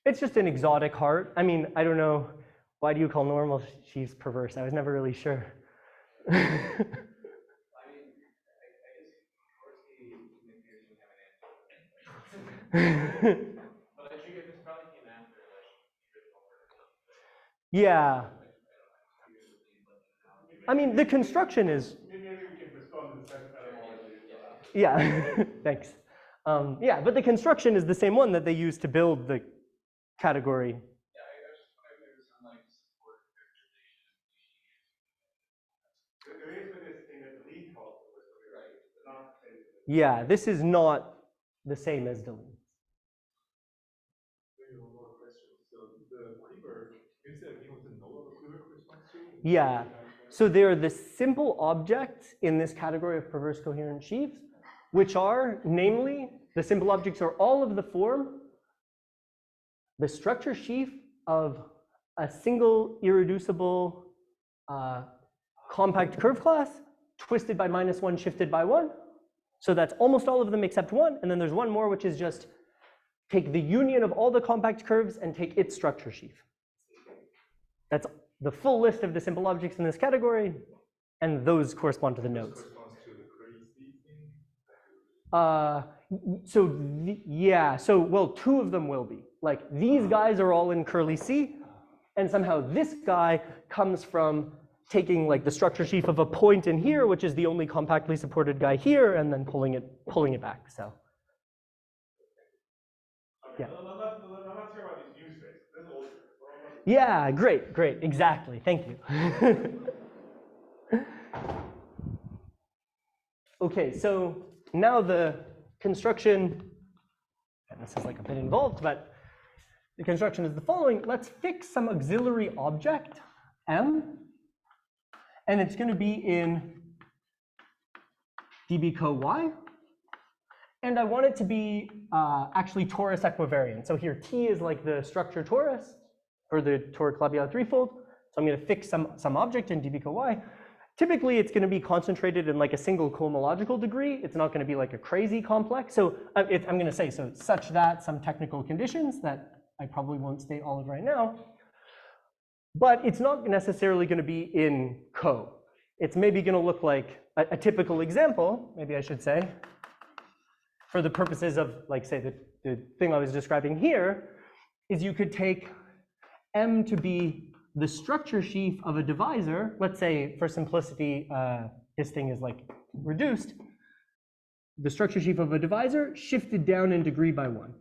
It's just an exotic heart. I mean, I don't know. Why do you call normal sheaves perverse? I was never really sure. Yeah. I mean, the construction is. Maybe we can respond to the second etymology. Yeah, thanks. Yeah, but the construction is the same one that they use to build the category. There is this thing that the lead calls for, right? But not the same. Yeah, this is not the same as delete. Maybe one more question. So the quiver, instead of being with the null of a quiver corresponds to? Yeah, so they're the simple objects in this category of perverse coherent sheaves, which are, namely, the simple objects are all of the form, the structure sheaf of a single irreducible compact curve class, twisted by -1, shifted by 1. So that's almost all of them except one, and then there's one more, which is just take the union of all the compact curves and take its structure sheaf. That's the full list of the simple objects in this category, and those correspond to the nodes. Well, two of them will be. Like, these guys are all in curly C, and somehow this guy comes from taking like the structure sheaf of a point in here, which is the only compactly supported guy here, and then pulling it back. So yeah. Let's hear about these use cases. This is older. Yeah, great, exactly. Thank you. Okay, so now the construction, and this is like a bit involved, but the construction is the following. Let's fix some auxiliary object, M, and it's going to be in dB co y, and I want it to be actually torus equivariant. So here T is like the structure torus for the toric Calabi-Yau threefold. So I'm going to fix some object in dB co y. Typically, it's going to be concentrated in like a single cohomological degree. It's not going to be like a crazy complex. So I'm going to say so such that some technical conditions that I probably won't state all of right now. But it's not necessarily going to be in co. It's maybe going to look like a typical example, maybe I should say, for the purposes of, like, say, the thing I was describing here, is you could take M to be the structure sheaf of a divisor. Let's say, for simplicity, this thing is like reduced. The structure sheaf of a divisor shifted down in degree by 1.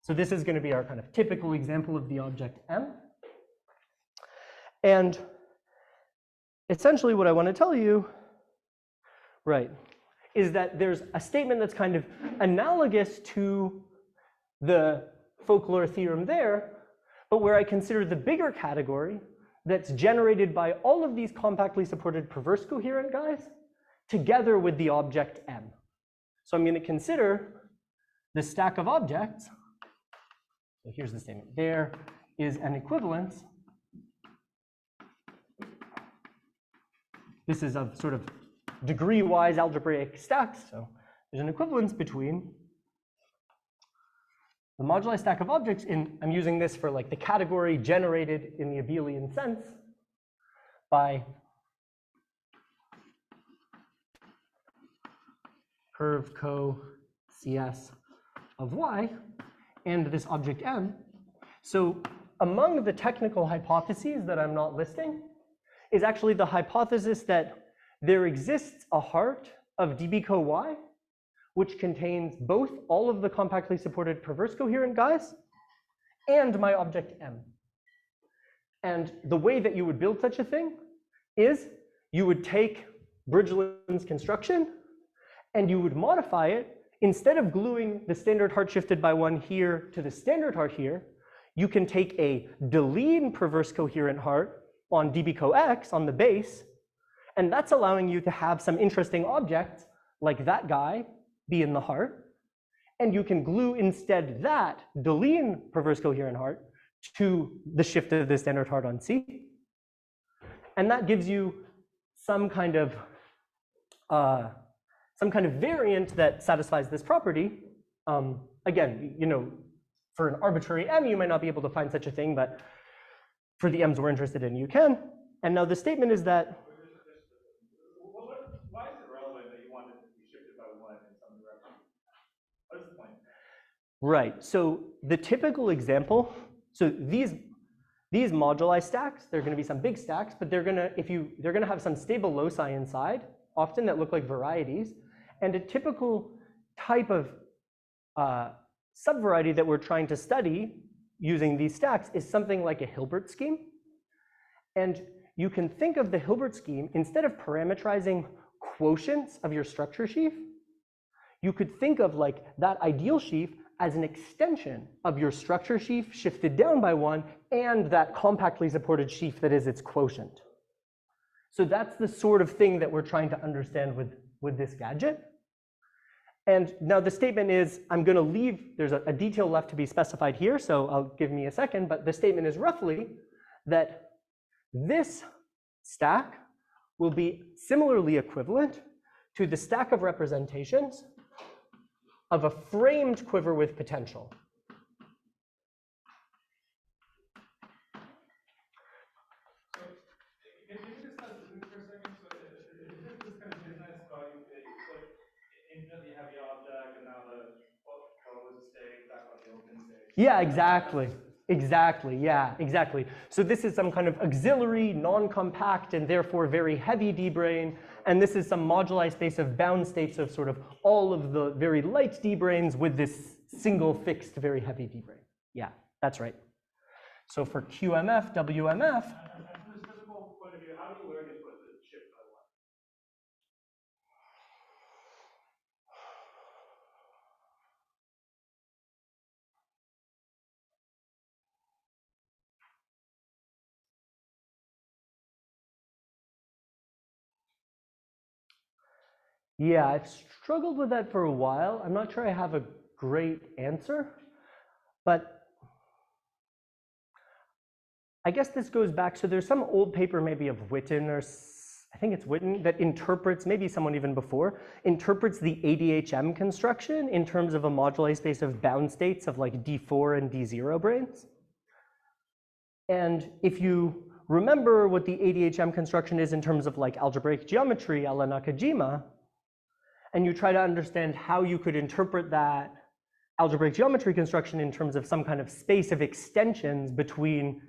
So this is going to be our kind of typical example of the object M. And essentially what I want to tell you, right, is that there's a statement that's kind of analogous to the folklore theorem there, but where I consider the bigger category that's generated by all of these compactly supported perverse coherent guys together with the object M. So I'm going to consider the stack of objects. So here's the statement. There is an equivalence. This is of sort of degree-wise algebraic stacks. So there's an equivalence between the moduli stack of objects in, I'm using this for like the category generated in the abelian sense by curve co CS of y and this object M. So among the technical hypotheses that I'm not listing is actually the hypothesis that there exists a heart of dB co y which contains both all of the compactly supported perverse coherent guys and my object M. And the way that you would build such a thing is you would take Bridgeland's construction and you would modify it. Instead of gluing the standard heart shifted by 1 here to the standard heart here, you can take a Deligne perverse coherent heart on dB co x on the base, and that's allowing you to have some interesting objects like that guy be in the heart, and you can glue instead that Deligne perverse coherent heart to the shift of the standard heart on C, and that gives you some kind of variant that satisfies this property. Again, you know, for an arbitrary M, you might not be able to find such a thing, but for the M's we're interested in, you can. And now the statement is that. Why is it relevant that you want it to be shifted by 1 in some direction? What's the point? Right. So the typical example. So these. these moduli stacks, they're going to be some big stacks, but they're going to have some stable loci inside, often that look like varieties. And a typical type of subvariety that we're trying to study using these stacks is something like a Hilbert scheme. And you can think of the Hilbert scheme, instead of parametrizing quotients of your structure sheaf, you could think of like that ideal sheaf as an extension of your structure sheaf shifted down by one and that compactly supported sheaf that is its quotient. So that's the sort of thing that we're trying to understand with this gadget. And now the statement is, I'm going to leave, there's a detail left to be specified here, so I'll give me a second, but the statement is roughly that this stack will be similarly equivalent to the stack of representations of a framed quiver with potential. So, can you discuss this for a second? So, this kind of business about infinitely heavy object, and now the closed state back on the open state. Yeah, exactly. Exactly, yeah, exactly. So this is some kind of auxiliary, non-compact, and therefore very heavy D-brane. And this is some moduli space of bound states of sort of all of the very light D-branes with this single fixed, very heavy D-brane. Yeah, that's right. So for QMF, WMF. And from this physical point of view, how do you learn to put the shift by one? Yeah, I've struggled with that for a while. I'm not sure I have a great answer, but I guess this goes back. So there's some old paper maybe of Witten, or I think it's Witten, that interprets, maybe someone even before, interprets the ADHM construction in terms of a moduli space of bound states of like D4 and D0 branes. And if you remember what the ADHM construction is in terms of like algebraic geometry a la Nakajima, and you try to understand how you could interpret that algebraic geometry construction in terms of some kind of space of extensions between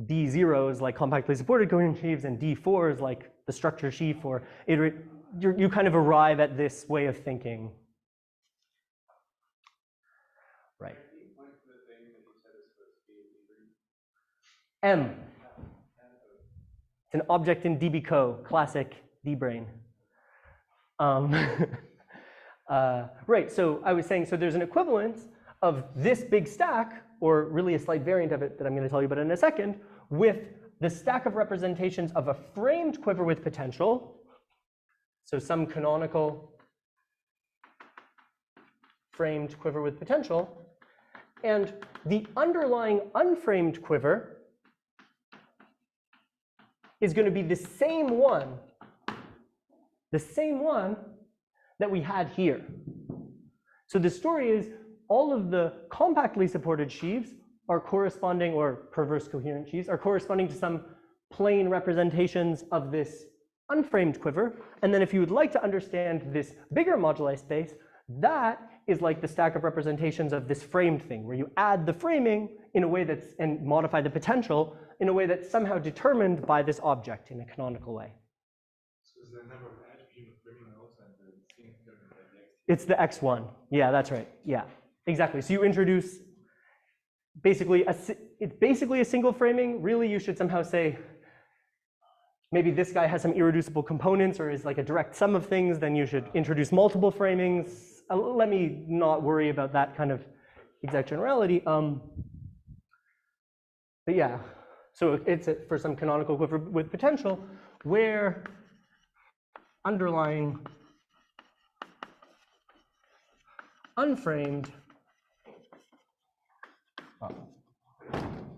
D0s like compactly supported coherent sheaves and D4s like the structure sheaf, or you kind of arrive at this way of thinking. Right. M. It's an object in DBCO, classic D-brane. Right, so I was saying, so there's an equivalence of this big stack, or really a slight variant of it that I'm going to tell you about in a second, with the stack of representations of a framed quiver with potential. So some canonical framed quiver with potential. And the underlying unframed quiver is going to be the same one that we had here. So the story is all of the compactly supported sheaves are corresponding, or perverse coherent sheaves, are corresponding to some plane representations of this unframed quiver. And then if you would like to understand this bigger moduli space, that is like the stack of representations of this framed thing, where you add the framing in a way that's, and modify the potential in a way that's somehow determined by this object in a canonical way. So is the number of edge between the framing also and the thing like the X? It's the X1. Yeah, that's right. Yeah, exactly. So you introduce basically it's basically a single framing. Really, you should somehow say maybe this guy has some irreducible components or is like a direct sum of things. Then you should introduce multiple framings. Let me not worry about that kind of exact generality. But yeah, so it's for some canonical quiver with potential where underlying unframed.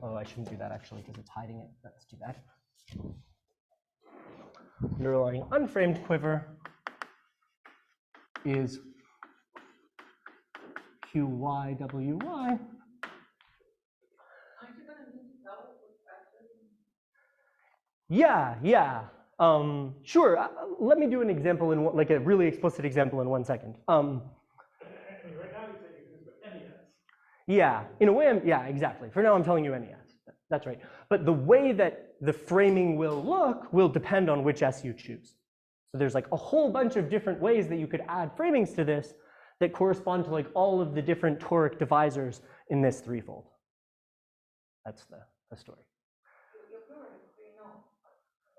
Oh, I shouldn't do that actually because it's hiding it. That's too bad. Underlying unframed quiver is QYWY. Aren't you going to tell us what's factor? Yeah. Sure. Let me do an example in like a really explicit example in 1 second. I mean, right now you say you can use NES. Yeah, in a way, yeah, exactly. For now, I'm telling you NES. That's right. But the way that the framing will look will depend on which S you choose. So there's like a whole bunch of different ways that you could add framings to this that correspond to like all of the different toric divisors in this threefold. That's the story. Your plural is 3 no,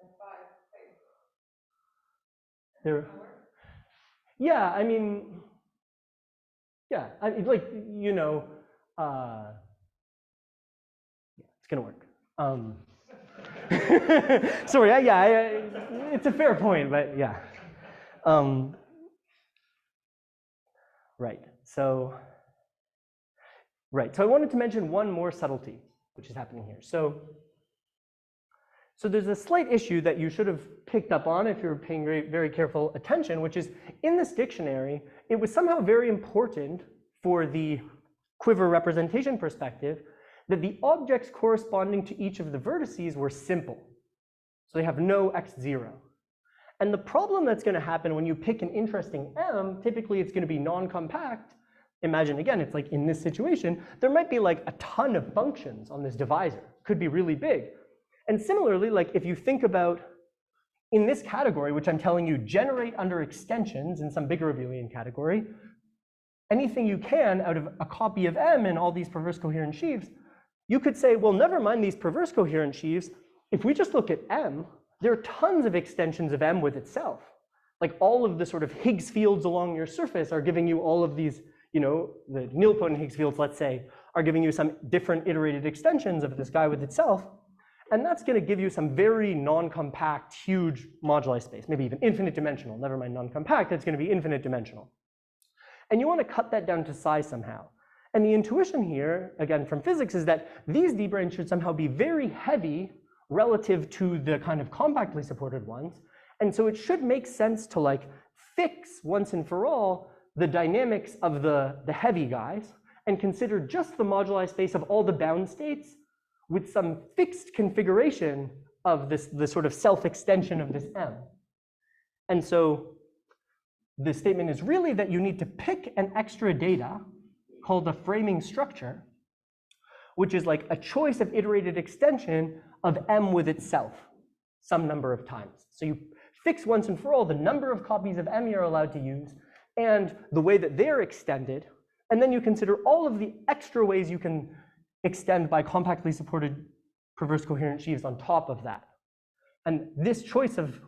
and 5 6. There, yeah, I mean, yeah, I mean, like, you know, yeah, it's gonna work. Sorry, it's a fair point, but yeah. Right, so I wanted to mention one more subtlety, which is happening here. So there's a slight issue that you should have picked up on if you're paying very, very careful attention, which is in this dictionary, it was somehow very important for the quiver representation perspective that the objects corresponding to each of the vertices were simple. So they have no x0. And the problem that's going to happen when you pick an interesting M, typically it's going to be non-compact. Imagine again, it's like in this situation, there might be like a ton of functions on this divisor, could be really big. And similarly, like if you think about in this category, which I'm telling you generate under extensions in some bigger abelian category, anything you can out of a copy of M in all these perverse coherent sheaves, you could say, well, never mind these perverse coherent sheaves. If we just look at M, there are tons of extensions of M with itself. Like all of the sort of Higgs fields along your surface are giving you all of these, you know, the nilpotent Higgs fields, let's say, are giving you some different iterated extensions of this guy with itself. And that's going to give you some very non-compact, huge moduli space, maybe even infinite dimensional. Never mind non-compact, it's going to be infinite dimensional. And you want to cut that down to size somehow. And the intuition here, again from physics, is that these d-branes should somehow be very heavy relative to the kind of compactly supported ones. And so it should make sense to like fix once and for all the dynamics of the heavy guys and consider just the moduli space of all the bound states with some fixed configuration of the sort of self-extension of this M. And so the statement is really that you need to pick an extra data called a framing structure, which is like a choice of iterated extension of M with itself some number of times. So you fix once and for all the number of copies of M you're allowed to use and the way that they're extended, and then you consider all of the extra ways you can extend by compactly supported perverse coherent sheaves on top of that. And this choice of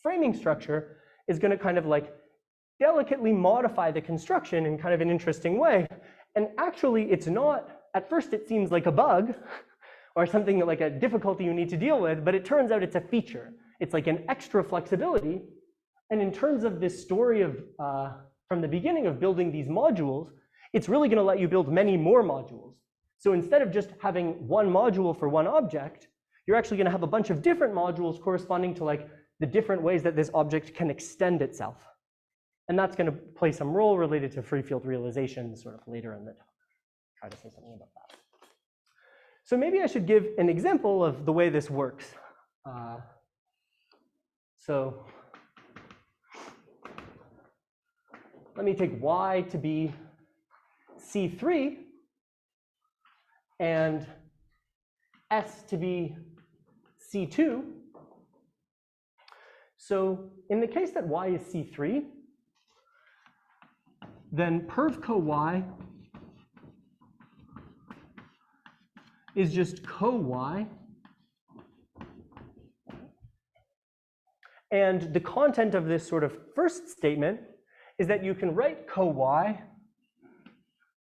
framing structure is going to kind of like delicately modify the construction in kind of an interesting way. And actually, it's not, at first it seems like a bug or something like a difficulty you need to deal with, but it turns out it's a feature. It's like an extra flexibility. And in terms of this story of, from the beginning of building these modules, it's really going to let you build many more modules. So instead of just having one module for one object, you're actually going to have a bunch of different modules corresponding to like the different ways that this object can extend itself. And that's going to play some role related to free field realization sort of later in the talk. Try to say something about that. So maybe I should give an example of the way this works. So let me take Y to be C3 and S to be C2. So in the case that Y is C3, then perv co-Y is just co-Y. And the content of this sort of first statement is that you can write co-Y.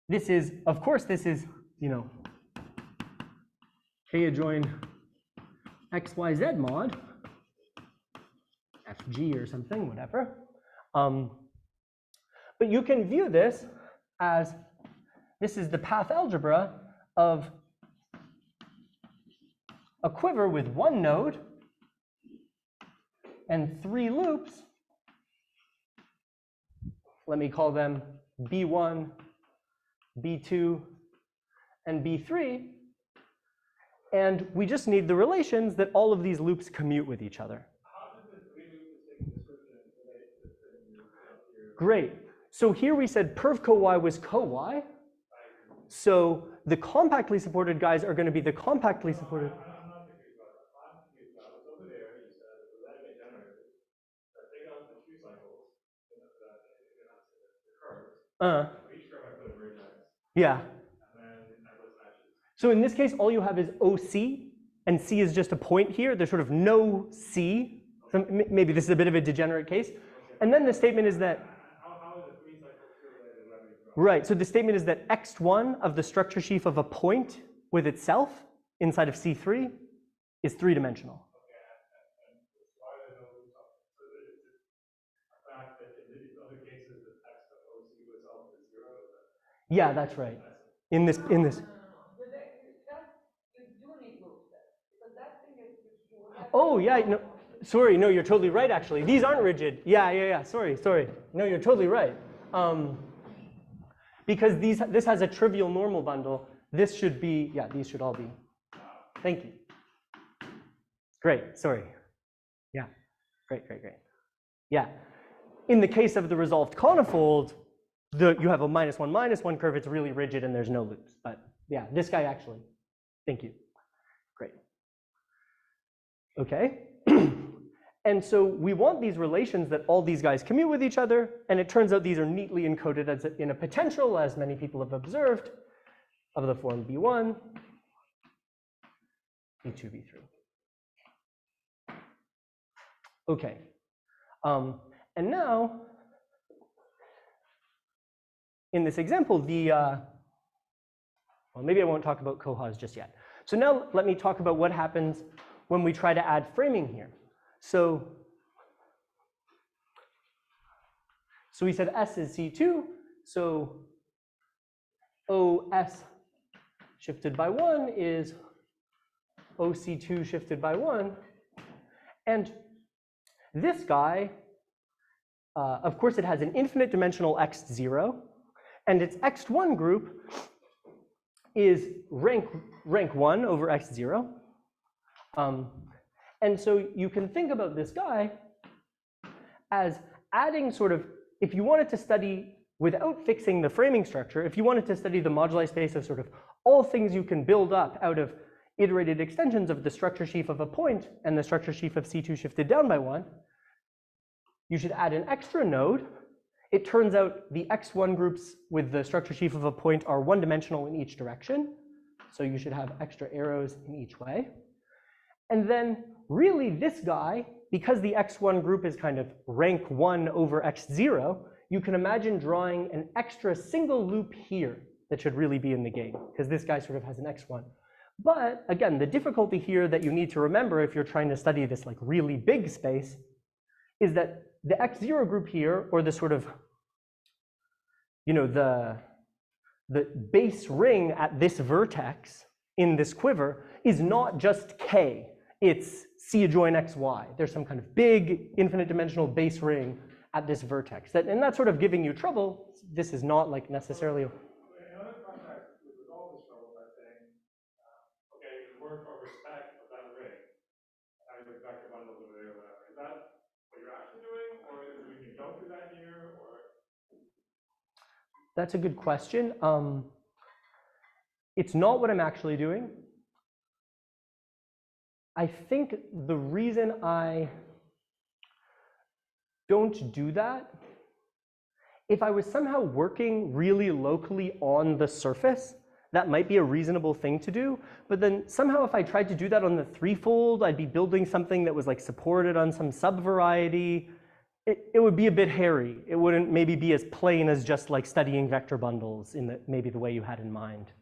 This is, of course, this is, you know, K adjoin XYZ mod, FG or something, whatever. But you can view this as this is the path algebra of a quiver with one node and 3 loops. Let me call them B1, B2, and B3. And we just need the relations that all of these loops commute with each other. How does the 3 loop description relate to the thing? Great. So here we said perv co-Y was co-Y. So the compactly supported guys are going to be the compactly supported. I'm not thinking about that. I'm thinking about it. Over there, you said that we're letting it generate. Take out the 2 cycles, the curves. For each curve, I put a vertex. Yeah. And then I put slashes. So in this case, all you have is OC, and C is just a point here. There's sort of no C. So maybe this is a bit of a degenerate case. And then the statement is that, How is the 3 cycles related revenue growth? right, so the statement is that x1 of the structure sheaf of a point with itself inside of C3 is 3-dimensional. Okay, and why are there no loops up? So is it a fact that in these other cases, the x of OC itself is 0? Yeah, that's right. In this. No. But that, you do need loops there, because that thing is. Oh yeah, no, sorry, no, you're totally right. Actually, these aren't rigid. Yeah. Sorry. No, you're totally right. Because this has a trivial normal bundle. This should be, yeah, these should all be. Thank you. Great. Sorry. Yeah. Great. Yeah. In the case of the resolved conifold, you have a -1 curve. It's really rigid and there's no loops. But yeah, this guy actually. Thank you. Great. Okay. And so we want these relations that all these guys commute with each other, and it turns out these are neatly encoded as in a potential, as many people have observed, of the form B1, B2, B3. Okay. And now, in this example, well, maybe I won't talk about cohas just yet. So now let me talk about what happens when we try to add framing here. So we said S is C2, so OS shifted by 1 is OC2 shifted by 1. And this guy, of course, it has an infinite dimensional x0, and its x1 group is rank 1 over x0. And so you can think about this guy as adding sort of, if you wanted to study without fixing the framing structure, if you wanted to study the moduli space of sort of all things you can build up out of iterated extensions of the structure sheaf of a point and the structure sheaf of C2 shifted down by 1, you should add an extra node. It turns out the x1 groups with the structure sheaf of a point are 1-dimensional in each direction. So you should have extra arrows in each way. And then really this guy, because the x1 group is kind of rank 1 over x0, you can imagine drawing an extra single loop here that should really be in the game, because this guy sort of has an x1. But again, the difficulty here that you need to remember if you're trying to study this like really big space is that the x0 group here, or the sort of, you know, the base ring at this vertex in this quiver is not just K, it's C adjoin XY. There's some kind of big infinite dimensional base ring at this vertex. And that's sort of giving you trouble. This is not like necessarily. In other contexts, we resolve this trouble by saying, okay, you work over spec of that ring, having the vector bundles over there or whatever. Is that what you're actually doing, or is it when you don't do that here, or? That's a good question. It's not what I'm actually doing. I think the reason I don't do that, if I was somehow working really locally on the surface, that might be a reasonable thing to do. But then somehow if I tried to do that on the threefold, I'd be building something that was like supported on some subvariety. It would be a bit hairy. It wouldn't maybe be as plain as just like studying vector bundles in maybe the way you had in mind.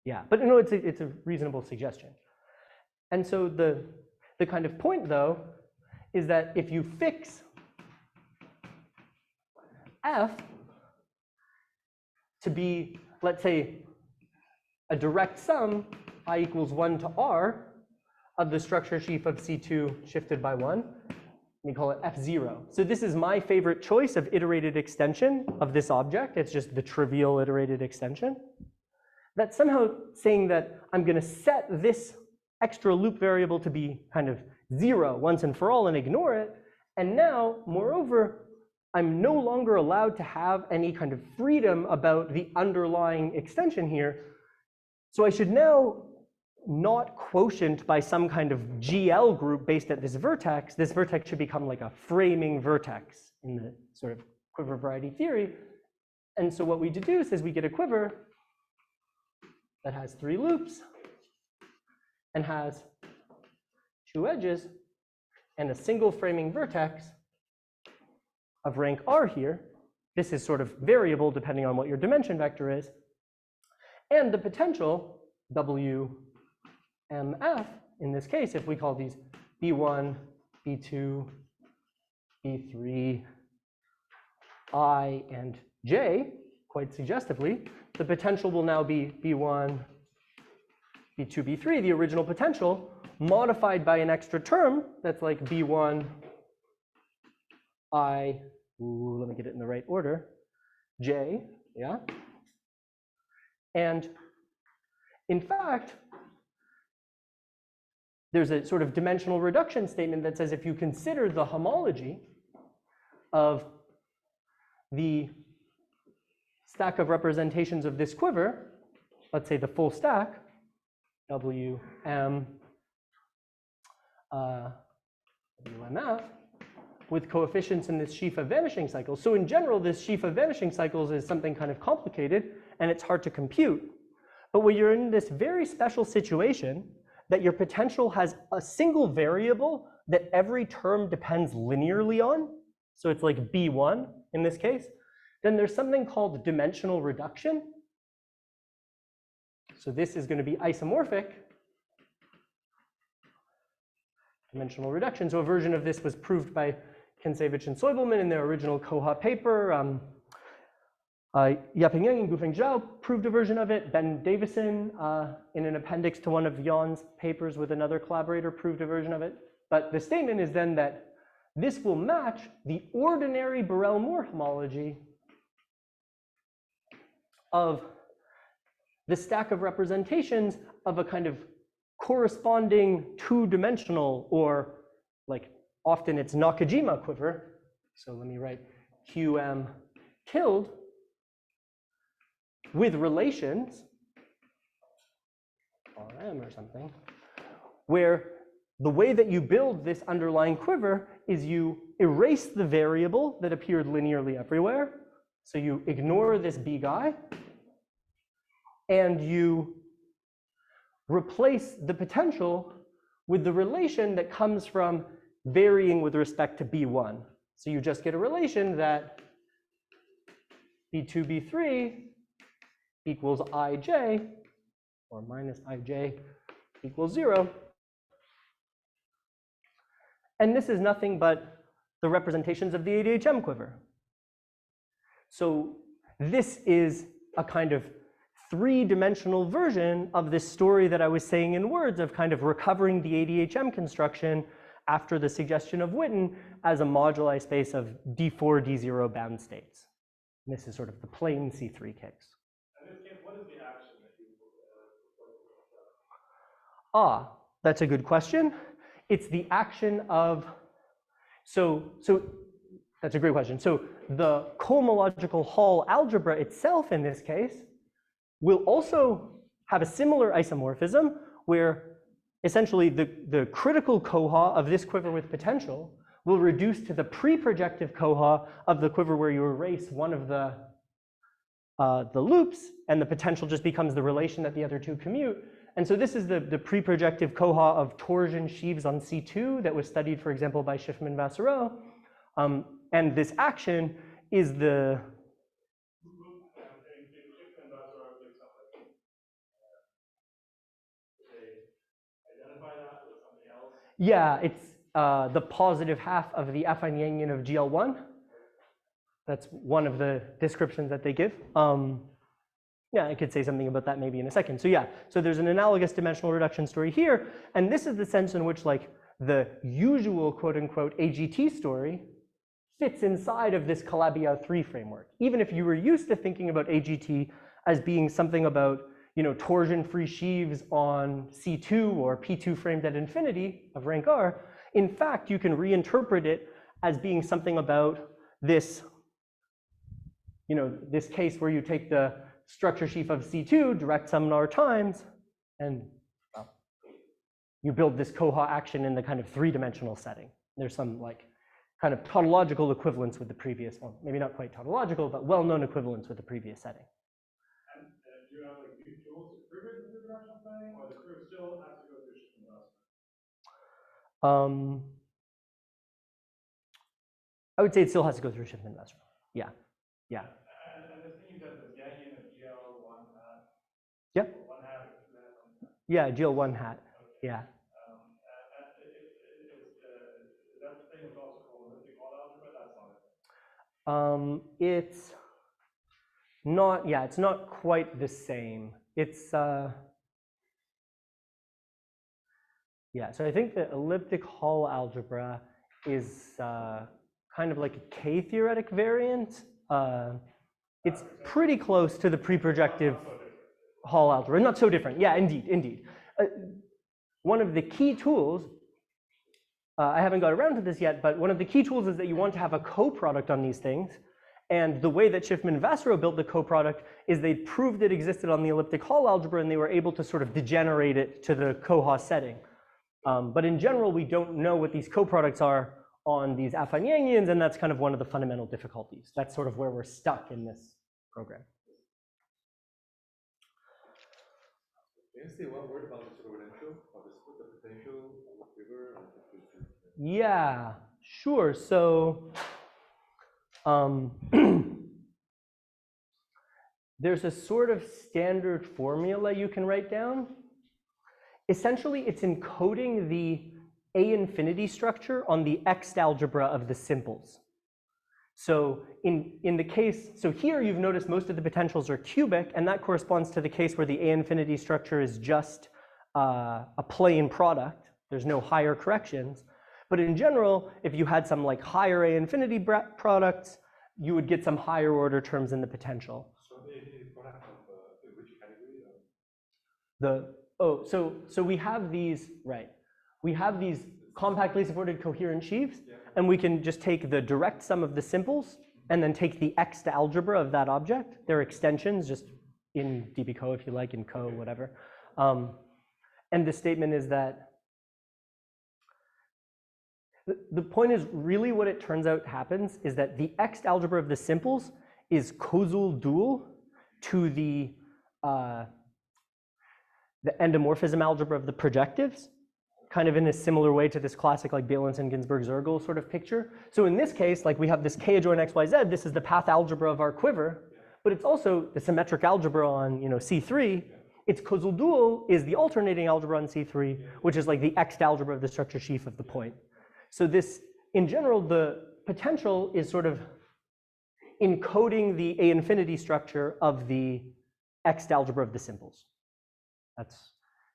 Yeah, but no, it's a reasonable suggestion. And so the kind of point though is that if you fix F to be, let's say, a direct sum, I equals 1 to R of the structure sheaf of C2 shifted by 1, we call it F0. So this is my favorite choice of iterated extension of this object. It's just the trivial iterated extension. That's somehow saying that I'm going to set this extra loop variable to be kind of 0 once and for all and ignore it. And now, moreover, I'm no longer allowed to have any kind of freedom about the underlying extension here. So I should now not quotient by some kind of GL group based at this vertex. This vertex should become like a framing vertex in the sort of quiver variety theory. And so what we deduce is we get a quiver that has 3 loops and has 2 edges and a single framing vertex of rank R here. This is sort of variable depending on what your dimension vector is. And the potential W MF, in this case, if we call these B1, B2, B3, I, and J, quite suggestively, the potential will now be B1, B2, B3, the original potential, modified by an extra term that's like B1, I, let me get it in the right order, J, yeah? And in fact, there's a sort of dimensional reduction statement that says if you consider the homology of the stack of representations of this quiver, let's say the full stack, W, M, WMF, with coefficients in this sheaf of vanishing cycles. So in general, this sheaf of vanishing cycles is something kind of complicated, and it's hard to compute. But when you're in this very special situation, that your potential has a single variable that every term depends linearly on, so it's like B1 in this case, then there's something called dimensional reduction. So this is going to be isomorphic dimensional reduction. So a version of this was proved by Kintsevich and Soibelman in their original Koha paper. Yaping Yang and Gufeng Zhao proved a version of it. Ben Davison, in an appendix to one of Jan's papers with another collaborator, proved a version of it. But the statement is then that this will match the ordinary Borel-Moore homology of the stack of representations of a kind of corresponding two-dimensional, or like often it's Nakajima quiver. So let me write QM tilde with relations, RM or something, where the way that you build this underlying quiver is you erase the variable that appeared linearly everywhere. So you ignore this B guy, and you replace the potential with the relation that comes from varying with respect to B1. So you just get a relation that B2, B3 equals ij, or minus ij equals 0. And this is nothing but the representations of the ADHM quiver. So this is a kind of three-dimensional version of this story that I was saying in words of kind of recovering the ADHM construction after the suggestion of Witten as a moduli space of D4, D0 bound states. And this is sort of the plain C3 case. In this case, what is the action that you That's a good question. It's the action of, so that's a great question. So the cohomological Hall algebra itself in this case will also have a similar isomorphism where essentially the critical coha of this quiver with potential will reduce to the pre-projective coha of the quiver where you erase one of the loops, and the potential just becomes the relation that the other two commute. And so this is the pre-projective coha of torsion sheaves on C2 that was studied, for example, by Schiffman-Vassereau. And this action is the yeah, it's the positive half of the affine Yangian of GL1. That's one of the descriptions that they give. Yeah, I could say something about that maybe in a second. So yeah, so there's an analogous dimensional reduction story here, and this is the sense in which like the usual quote unquote AGT story fits inside of this Calabi-Yau 3 framework. Even if you were used to thinking about AGT as being something about, you know, torsion-free sheaves on C2 or P2 framed at infinity of rank R, in fact, you can reinterpret it as being something about this, this case where you take the structure sheaf of C2, direct sum R times, and well, you build this Koha action in the kind of three-dimensional setting. There's some like kind of tautological equivalence with the previous one. Maybe not quite tautological, but well-known equivalence with the previous setting. And do you have like new tools to prove it in the directional setting, or the proof still has to go through Schiffman investment? I would say it still has to go through Schiffman investment. Yeah. Yeah. And the thing you said is Yangian of GL1 hat. Yep. 1 hat or 2 hat. Yeah, GL1 hat. Okay. Yeah. Is that thing was also called elliptic Hall algebra? That's not it. It's not, yeah, it's not quite the same. It's, yeah, so I think the elliptic Hall algebra is kind of like a K-theoretic variant. It's pretty close to the pre-projective Hall algebra, not so different. Yeah, indeed, indeed. One of the key tools, I haven't got around to this yet, but one of the key tools is that you want to have a coproduct on these things. And the way that Schiffman-Vassaro built the coproduct is they proved it existed on the elliptic Hall algebra, and they were able to sort of degenerate it to the Koha setting. But in general, we don't know what these coproducts are on these affine Yangians, and that's kind of one of the fundamental difficulties. That's sort of where we're stuck in this program. Can you say one word about the superpotential, or the potential of the river? Yeah, sure. So there's a sort of standard formula you can write down. Essentially, it's encoding the A infinity structure on the X algebra of the simples. So in the case, so here you've noticed most of the potentials are cubic, and that corresponds to the case where the A infinity structure is just a plane product. There's no higher corrections. But in general, if you had some like higher A infinity products, you would get some higher order terms in the potential. So the product of which category? So we have these, right? We have these compactly supported coherent sheaves, yeah, and we can just take the direct sum of the simples and then take the X to algebra of that object. They're extensions, just in dbco if you like, in co, whatever. And the statement is that the point is really what it turns out happens is that the X algebra of the simples is causal dual to the endomorphism algebra of the projectives, kind of in a similar way to this classic like Beilinson-Ginsburg-Zergel sort of picture. So in this case, like we have this K adjoint XYZ, this is the path algebra of our quiver, but it's also the symmetric algebra on C3. Its causal dual is the alternating algebra on C3, which is like the X algebra of the structure sheaf of the point. So this, in general, the potential is sort of encoding the A infinity structure of the X algebra of the simples.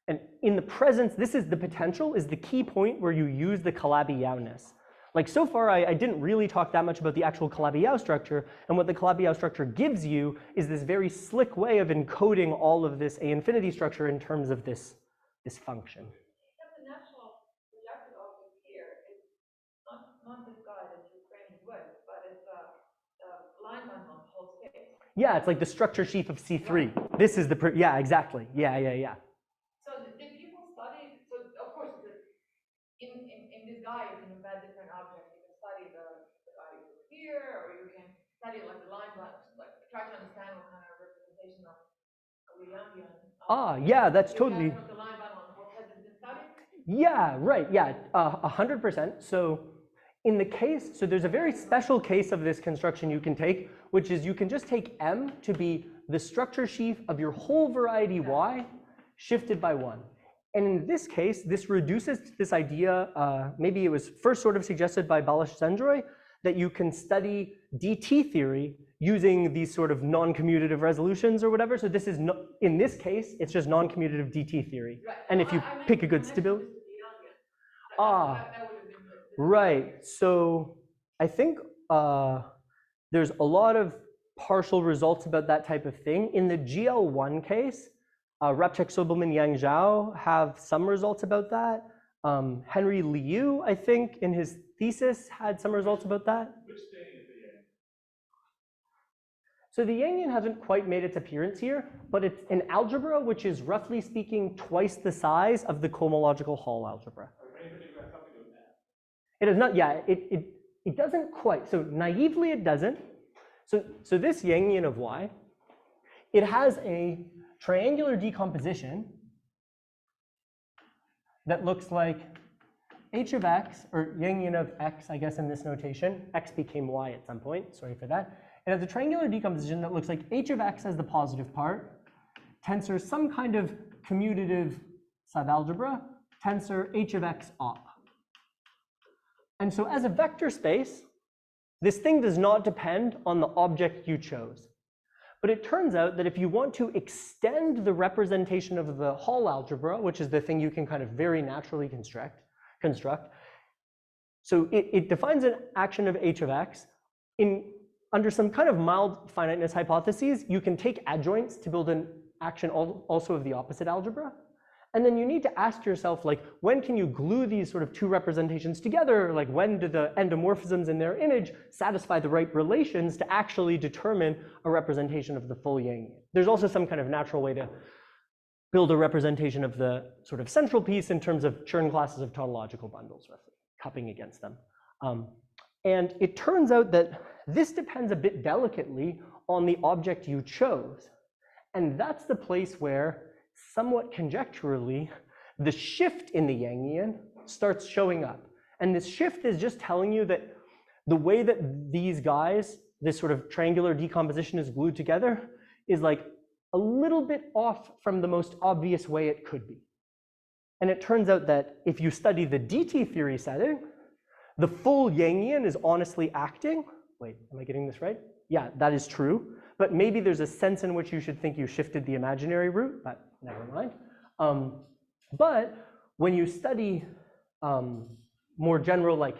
And in the presence, this is the potential, is the key point where you use the Calabi-Yau-ness. Like so far, I didn't really talk that much about the actual Calabi-Yau structure, and what the Calabi-Yau structure gives you is this very slick way of encoding all of this A infinity structure in terms of this function. The natural projected object here is not this guy that you're framing with, but it's a line on the whole space. Yeah, it's like the structure sheaf of C3. This is the, yeah, exactly. Yeah. So did people study, so of course, in this guy, you can embed different objects. You can study the guy here, or you can study like the line, like try to understand what kind of representation of a Yangian. Yeah, that's totally. The line on the whole has been studied? Yeah, right, yeah, 100%. So in the case, so there's a very special case of this construction you can take, which is you can just take M to be the structure sheaf of your whole variety Y shifted by 1. And in this case, this reduces to this idea, maybe it was first sort of suggested by Balish-Zendroy, that you can study DT theory using these sort of non-commutative resolutions or whatever. So this is, in this case, it's just non-commutative DT theory. Right. And if you pick a good stability. Right. So I think there's a lot of partial results about that type of thing. In the GL1 case, Repchik, Sobelman, Yang Zhao have some results about that. Henry Liu, I think, in his thesis had some results about that. Which thing is the So the Yangian hasn't quite made its appearance here, but it's an algebra which is roughly speaking twice the size of the cohomological Hall algebra. It is not, yeah, it doesn't quite. So naively it doesn't. So this Yangian of Y, it has a triangular decomposition that looks like h of x, or Yangian of x, I guess in this notation. X became y at some point, sorry for that. It has a triangular decomposition that looks like h of x as the positive part, tensor some kind of commutative subalgebra, tensor h of x op. And so as a vector space, this thing does not depend on the object you chose. But it turns out that if you want to extend the representation of the Hall algebra, which is the thing you can kind of very naturally construct, so it defines an action of h of x. Under some kind of mild finiteness hypotheses, you can take adjoints to build an action also of the opposite algebra. And then you need to ask yourself, like, when can you glue these sort of two representations together? Like, when do the endomorphisms in their image satisfy the right relations to actually determine a representation of the full Yangian? There's also some kind of natural way to build a representation of the sort of central piece in terms of Chern classes of tautological bundles, roughly, cupping against them. And it turns out that this depends a bit delicately on the object you chose. And that's the place where, somewhat conjecturally, the shift in the Yangian starts showing up. And this shift is just telling you that the way that these guys, this sort of triangular decomposition is glued together, is like a little bit off from the most obvious way it could be. And it turns out that if you study the DT theory setting, the full Yangian is honestly acting. Wait, am I getting this right? Yeah, that is true. But maybe there's a sense in which you should think you shifted the imaginary root, but never mind. But when you study more general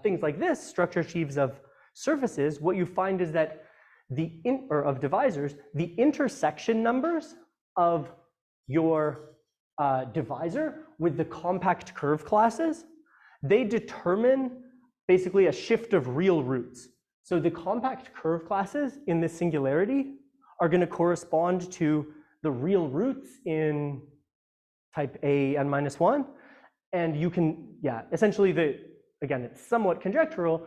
things like this, structure sheaves of surfaces, what you find is that of divisors, the intersection numbers of your divisor with the compact curve classes, they determine basically a shift of real roots. So the compact curve classes in this singularity are going to correspond to the real roots in type A n minus 1. And you can, yeah, essentially again, it's somewhat conjectural,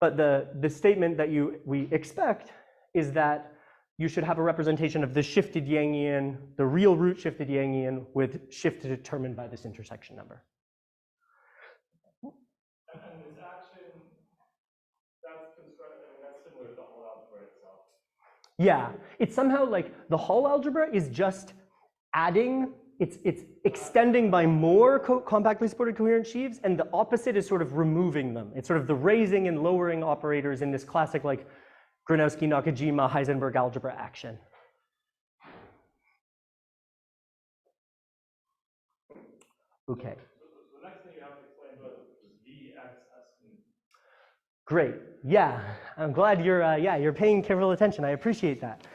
but the statement that we expect is that you should have a representation of the shifted Yangian, the real root shifted Yangian with shift determined by this intersection number. And this action, that's constructed, I mean, that's similar to the whole algebra itself. Yeah, it's somehow like the Hall algebra is just adding, it's extending by more compactly supported coherent sheaves, and the opposite is sort of removing them. It's sort of the raising and lowering operators in this classic like Gronowski, Nakajima, Heisenberg algebra action. Okay. So the next thing you have to explain about is VXS. Great. Yeah, I'm glad you're paying careful attention. I appreciate that.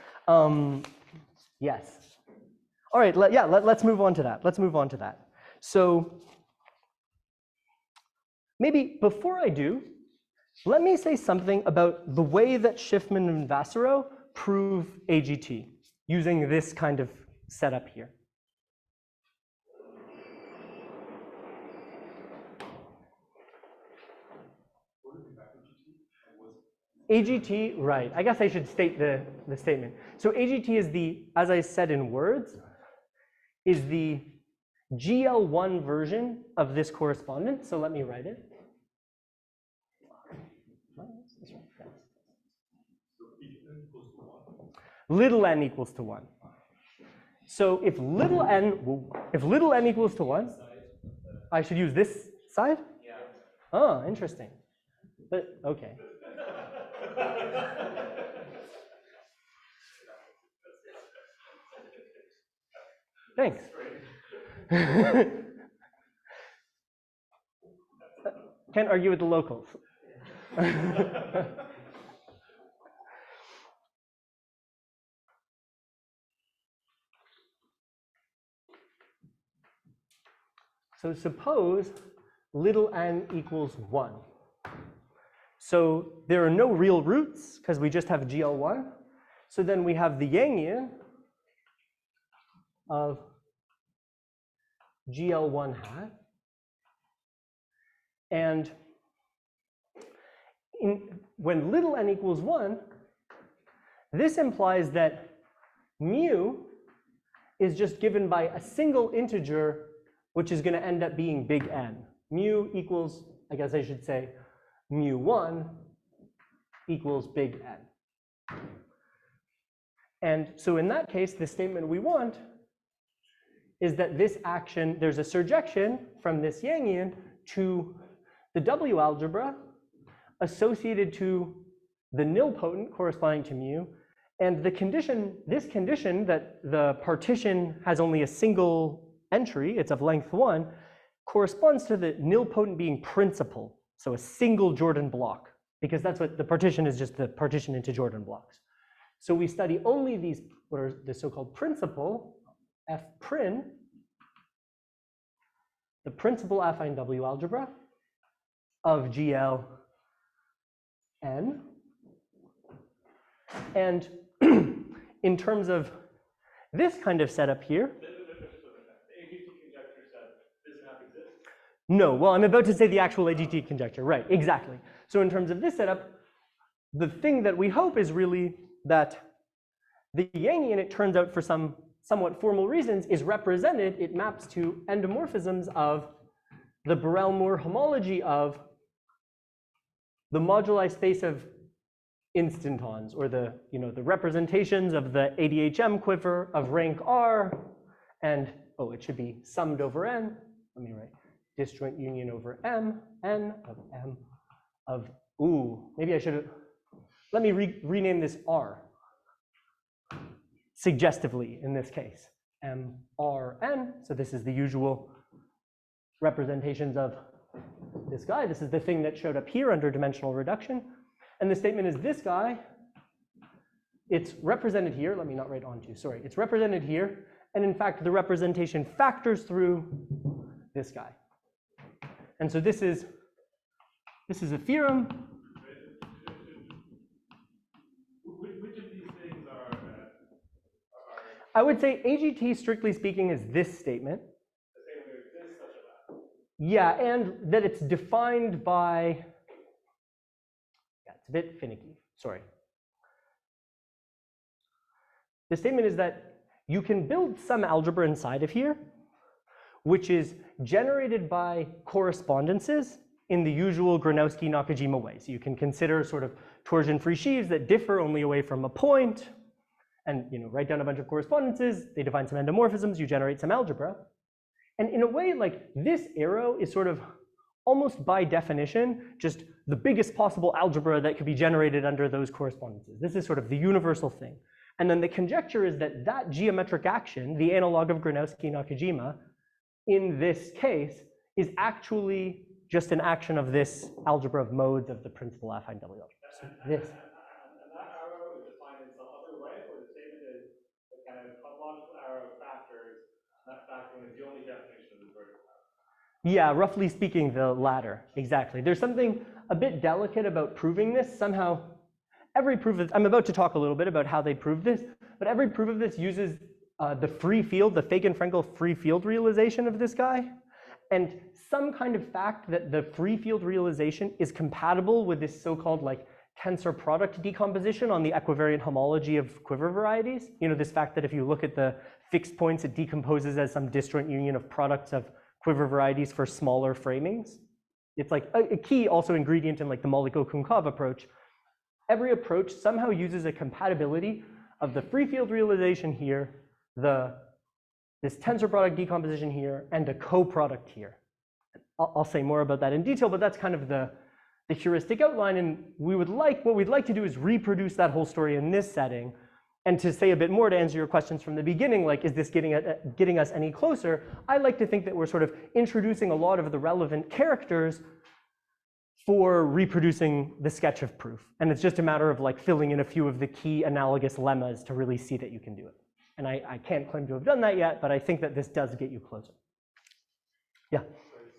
Yes. All right. Let's move on to that. Let's move on to that. So maybe before I do, let me say something about the way that Schiffman and Vassereau prove AGT using this kind of setup here. AGT, right. I guess I should state the statement. So AGT is as I said in words, is the GL1 version of this correspondence. So let me write it. Little n equals to 1. So if little n equals to 1, I should use this side? Yeah. Oh, interesting. But okay. Thanks. Can't argue with the locals. So suppose little n equals 1. So there are no real roots because we just have GL1. So then we have the Yangian of GL1 hat. And when little n equals 1, this implies that mu is just given by a single integer, which is going to end up being big N. Mu equals, I guess I should say, mu1 equals big N. And so in that case, the statement we want is that this action, there's a surjection from this Yangian to the W algebra associated to the nilpotent corresponding to mu, and the condition, this condition that the partition has only a single entry, it's of length 1, corresponds to the nilpotent being principal, so a single Jordan block, because that's what the partition is, just the partition into Jordan blocks. So we study only these, what are the so-called principal, F prin, the principal affine W algebra of GL N. And in terms of this kind of setup here, The AGT conjecture said does not exist. no, well, I'm about to say the actual AGT conjecture, right, exactly. So in terms of this setup, the thing that we hope is really that the Yangian, it turns out for some somewhat formal reasons, is represented, it maps to endomorphisms of the Borel-Moore homology of the moduli space of instantons, or the, the representations of the ADHM quiver of rank R, and, oh, it should be summed over N. Let me write disjoint union over M, N of, ooh, maybe I should, let me rename this R, suggestively in this case, MRN. So this is the usual representations of this guy. This is the thing that showed up here under dimensional reduction. And the statement is this guy, it's represented here, let me not write onto, sorry, it's represented here, and in fact the representation factors through this guy. And so this is a theorem. Which of these things are I would say AGT, strictly speaking, is this statement. the same way exists such a map? Yeah, and that it's defined by, yeah, it's a bit finicky, sorry. The statement is that you can build some algebra inside of here, which is generated by correspondences in the usual Gronowski-Nakajima way. So you can consider sort of torsion-free sheaves that differ only away from a point, and write down a bunch of correspondences, they define some endomorphisms, you generate some algebra. And in a way, like, this arrow is sort of almost by definition just the biggest possible algebra that could be generated under those correspondences. This is sort of the universal thing. And then the conjecture is that that geometric action, the analog of Gronowski-Nakajima, in this case, is actually just an action of this algebra of modes of the principal affine W algebra. So this. And that arrow is defined in some other way, or the statement is the kind of topological arrow of factors, that factoring is the only definition of the vertical arrow. Yeah, roughly speaking, the latter, exactly. There's something a bit delicate about proving this. Somehow, every proof of, I'm about to talk a little bit about how they prove this, but every proof of this uses the free field, the Fagan-Frenkel free field realization of this guy, and some kind of fact that the free field realization is compatible with this so-called like tensor product decomposition on the equivariant homology of quiver varieties. This fact that if you look at the fixed points, it decomposes as some disjoint union of products of quiver varieties for smaller framings. It's like a key also ingredient in like the Mollico-Kunkov approach. Every approach somehow uses a compatibility of the free field realization here, this tensor product decomposition here, and a co-product here. I'll say more about that in detail, but that's kind of the heuristic outline, and what we'd like to do is reproduce that whole story in this setting. And to say a bit more to answer your questions from the beginning, like, is this getting us any closer? I like to think that we're sort of introducing a lot of the relevant characters for reproducing the sketch of proof. And it's just a matter of like filling in a few of the key analogous lemmas to really see that you can do it. And I can't claim to have done that yet, but I think that this does get you closer. Yeah? Is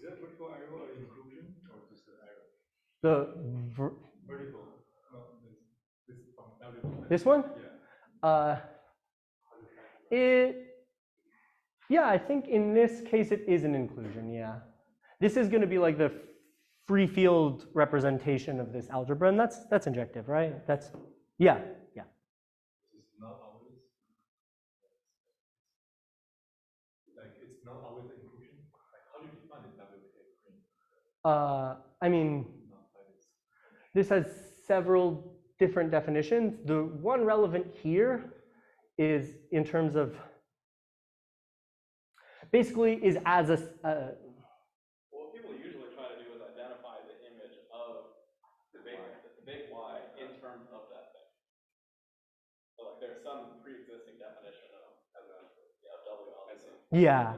that vertical arrow an inclusion or just an arrow? The Vertical. No, this this one? Yeah, I think in this case it is an inclusion, yeah. This is going to be like the free field representation of this algebra, and that's injective, right? That's, yeah. This is not always, like, it's not always an inclusion. Like, how do you define it W-algebras? I mean, this has several different definitions. The one relevant here is in terms of, basically is as a, what people usually try to do is identify the image of the big Y in terms of that thing. So like there's some pre-existing definition of W-algebra. yeah.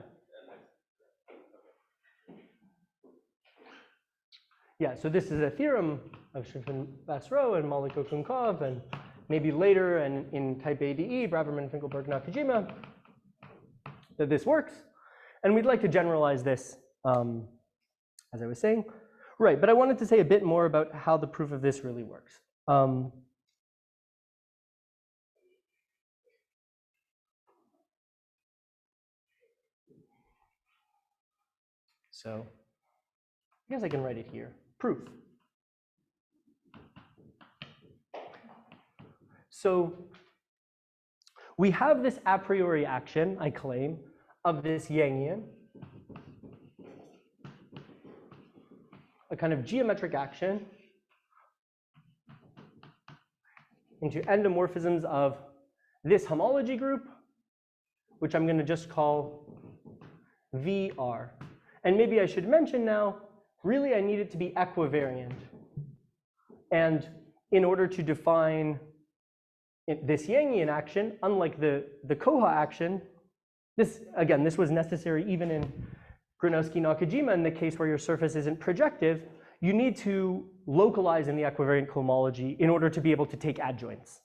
Yeah, so this is a theorem of Schiffman-Basro and Maliko-Kunkov, and maybe later and in type ADE, Braverman, Finkelberg, Nakajima, that this works. And we'd like to generalize this, as I was saying. Right, but I wanted to say a bit more about how the proof of this really works. So I guess I can write it here. Proof. So we have this a priori action, I claim, of this Yangian, a kind of geometric action into endomorphisms of this homology group, which I'm going to just call VR. And maybe I should mention now, really I need it to be equivariant. And in order to define this Yangian action, unlike the Koha action, this was necessary even in Gronowski-Nakajima in the case where your surface isn't projective. You need to localize in the equivariant cohomology in order to be able to take adjoints.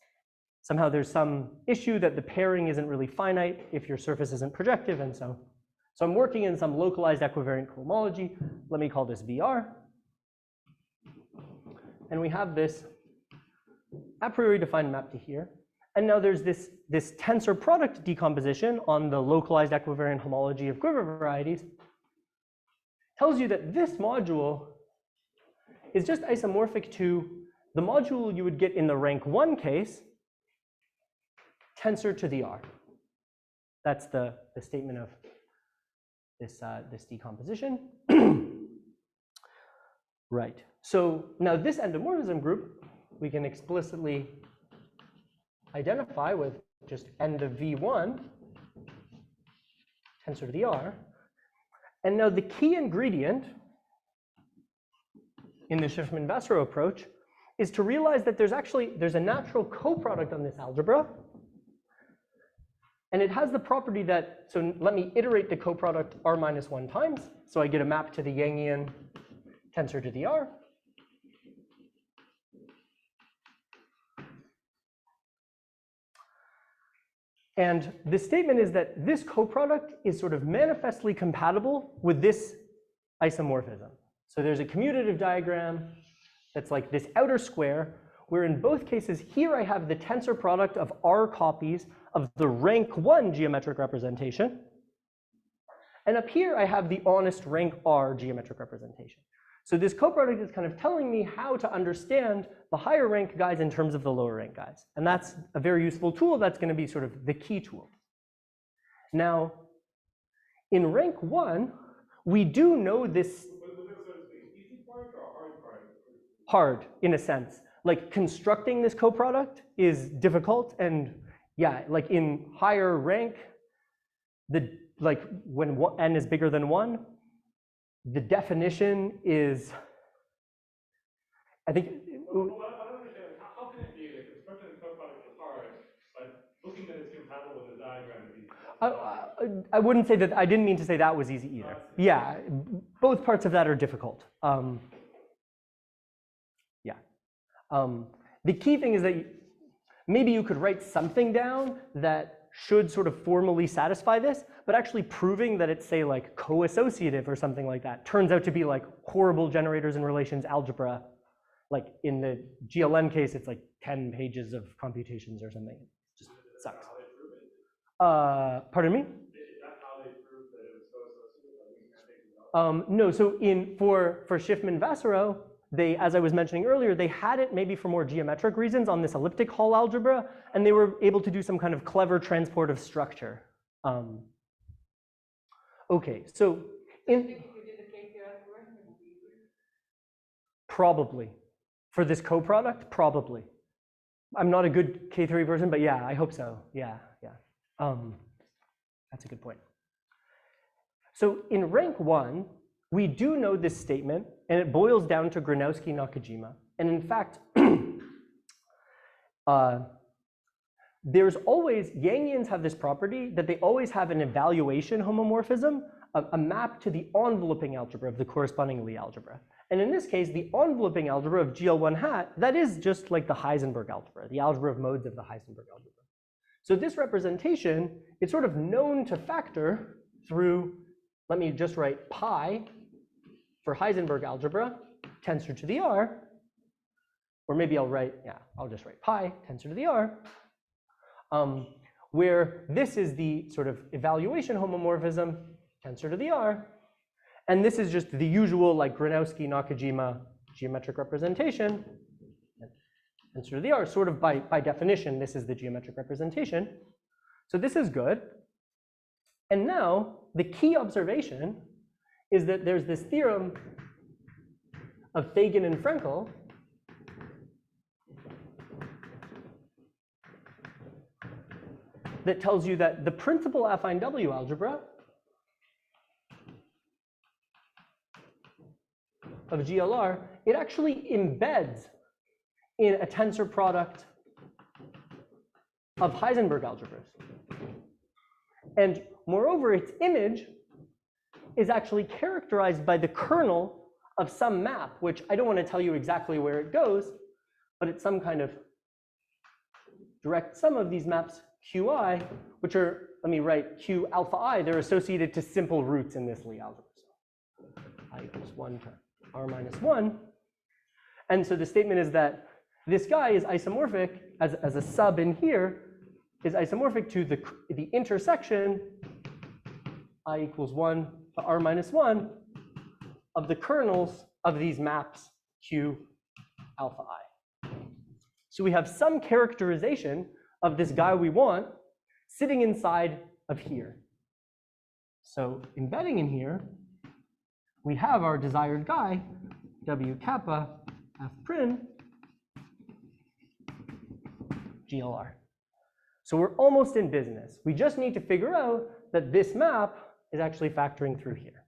Somehow there's some issue that the pairing isn't really finite if your surface isn't projective, and so I'm working in some localized equivariant cohomology. Let me call this VR. And we have this a priori defined map to here. And now there's this tensor product decomposition on the localized equivariant homology of quiver varieties. Tells you that this module is just isomorphic to the module you would get in the rank 1 case, tensor to the R. That's the statement of this decomposition. Right. So now this endomorphism group we can explicitly identify with just n to v1 tensor to the R. And now the key ingredient in the Schiffman-Basro approach is to realize that there's a natural coproduct on this algebra. And it has the property that, so let me iterate the coproduct R minus 1 times. So I get a map to the Yangian tensor to the R. And the statement is that this coproduct is sort of manifestly compatible with this isomorphism. So there's a commutative diagram that's like this outer square, where in both cases here I have the tensor product of R copies of the rank 1 geometric representation. And up here I have the honest rank R geometric representation. So this coproduct is kind of telling me how to understand the higher rank guys in terms of the lower rank guys. And that's a very useful tool. That's going to be sort of the key tool. Now, in rank 1, we do know this. Easy part or hard part? Hard, in a sense. Like constructing this coproduct is difficult, and yeah, like in higher rank, when n is bigger than 1, the definition is, I think. Well, I don't understand. How can it be that constructing the coproduct is hard, but looking at it's compatible with the diagram is easy? I wouldn't say that. I didn't mean to say that was easy either. Yeah, both parts of that are difficult. The key thing is that maybe you could write something down that should sort of formally satisfy this, but actually proving that it's, say, like co-associative or something like that turns out to be like horrible generators and relations algebra. Like in the GLN case, it's like 10 pages of computations or something. Just sucks. Pardon me? Is that how they proved that it was so associated? No, so for Schiffman-Vasserow, they, as I was mentioning earlier, they had it maybe for more geometric reasons on this elliptic Hall algebra, and they were able to do some kind of clever transport of structure. Okay, so probably for this coproduct, probably. I'm not a good K3 person, but yeah, I hope so. Yeah. That's a good point. So in rank 1, we do know this statement, and it boils down to Gronowski-Nakajima. And in fact, there's always, Yangians have this property that they always have an evaluation homomorphism, a map to the enveloping algebra of the corresponding Lie algebra. And in this case, the enveloping algebra of GL1 hat, that is just like the Heisenberg algebra, the algebra of modes of the Heisenberg algebra. So this representation is sort of known to factor through, let me just write pi for Heisenberg algebra, tensor to the r, or maybe I'll just write pi, tensor to the r, where this is the sort of evaluation homomorphism, tensor to the r, and this is just the usual like Gronowski-Nakajima geometric representation, tensor to the r, sort of by definition, this is the geometric representation. So this is good. And now the key observation is that there's this theorem of Fagan and Frenkel that tells you that the principal affine W algebra of GLR, it actually embeds in a tensor product of Heisenberg algebras. And moreover, its image is actually characterized by the kernel of some map, which I don't want to tell you exactly where it goes, but it's some kind of direct sum of these maps Qi, which are, let me write Q alpha I, they're associated to simple roots in this Lie algebra. So I equals 1 to r minus 1. And so the statement is that this guy is isomorphic, as a sub in here, is isomorphic to the intersection I equals 1 to r minus 1 of the kernels of these maps Q alpha I. So we have some characterization of this guy we want sitting inside of here. So embedding in here, we have our desired guy, W kappa F prim GLR. So we're almost in business. We just need to figure out that this map is actually factoring through here.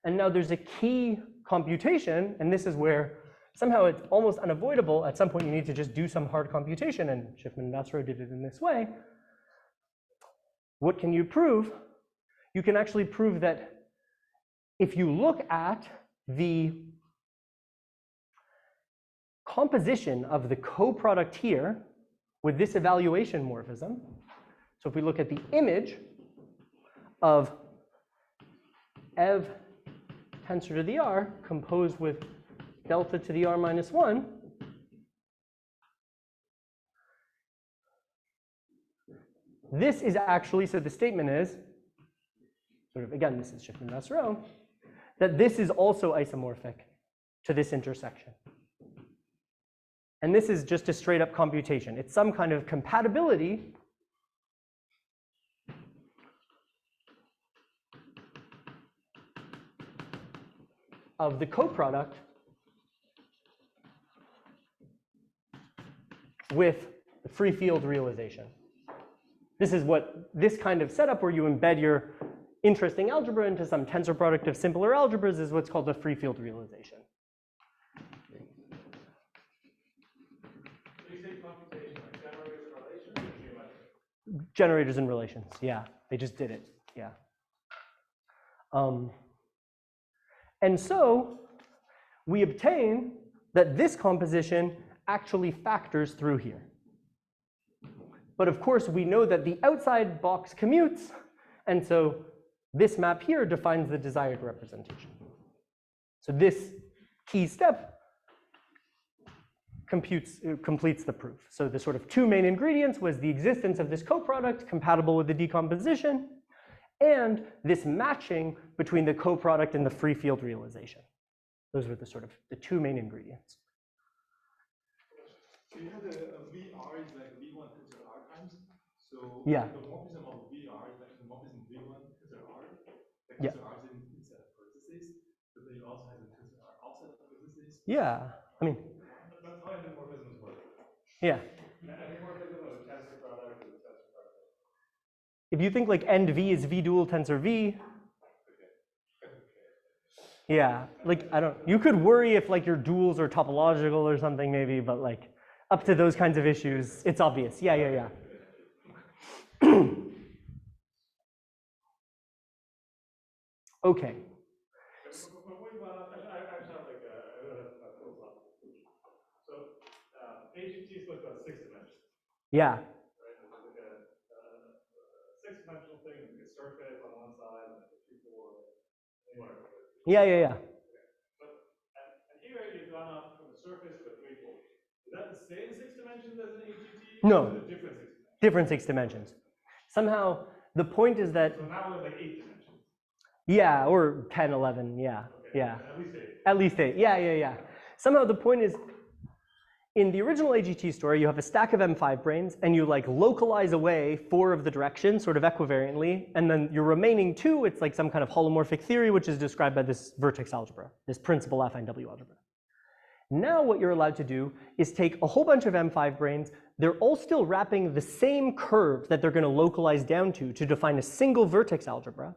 And now there's a key computation, and this is where somehow it's almost unavoidable. At some point you need to just do some hard computation, and Schiffman-Vasserow did it in this way. What can you prove? You can actually prove that if you look at the composition of the coproduct here with this evaluation morphism, so if we look at the image of ev tensor to the r composed with delta to the r minus 1, this is actually, so the statement is, sort of, again, this is Schiffman-Vasserow, that this is also isomorphic to this intersection. And this is just a straight up computation. It's some kind of compatibility of the coproduct with the free field realization. This is what this kind of setup where you embed your interesting algebra into some tensor product of simpler algebras is what's called a free field realization. Generators and relations, yeah, they just did it, yeah. And so we obtain that this composition actually factors through here. But of course, we know that the outside box commutes, and so this map here defines the desired representation. So this key step completes the proof. So the sort of two main ingredients was the existence of this coproduct compatible with the decomposition, and this matching between the coproduct and the free field realization. Those were the sort of the two main ingredients. So you have the VR is like V1 tensor R times. So yeah. The morphism of VR is like the morphism V1 tensor R. Like yeah. tensor R is inside of parentheses, but then you also have the tensor R outside of parentheses. Yeah, I mean. That's how endomorphisms work. Yeah. Endomorphism of a tensor product is a tensor product. If you think like end V is V dual tensor V. Yeah, like I don't. You could worry if like your duals are topological or something maybe, but like up to those kinds of issues, it's obvious. Yeah. Okay. So AGT is supposed to have 6 dimensions. Yeah. Right? It's like a 6-dimensional thing, like a surface on one side, and a 2-4, whatever. Yeah. Okay. But and here you've gone up from a surface to a 3-4. Is that the same 6 dimensions as an AGT? No. Or is it different 6 dimensions? Different 6 dimensions. Somehow the point is that. So now we're like 8 dimensions. Yeah, or 10, 11. Yeah. Okay. Yeah. At least 8. At least 8. Yeah. Somehow the point is, in the original AGT story, you have a stack of M5 branes, and you like localize away 4 of the directions, sort of equivariantly, and then your remaining 2, it's like some kind of holomorphic theory, which is described by this vertex algebra, this principal affine W-algebra. Now what you're allowed to do is take a whole bunch of M5 branes, they're all still wrapping the same curve that they're going to localize down to define a single vertex algebra,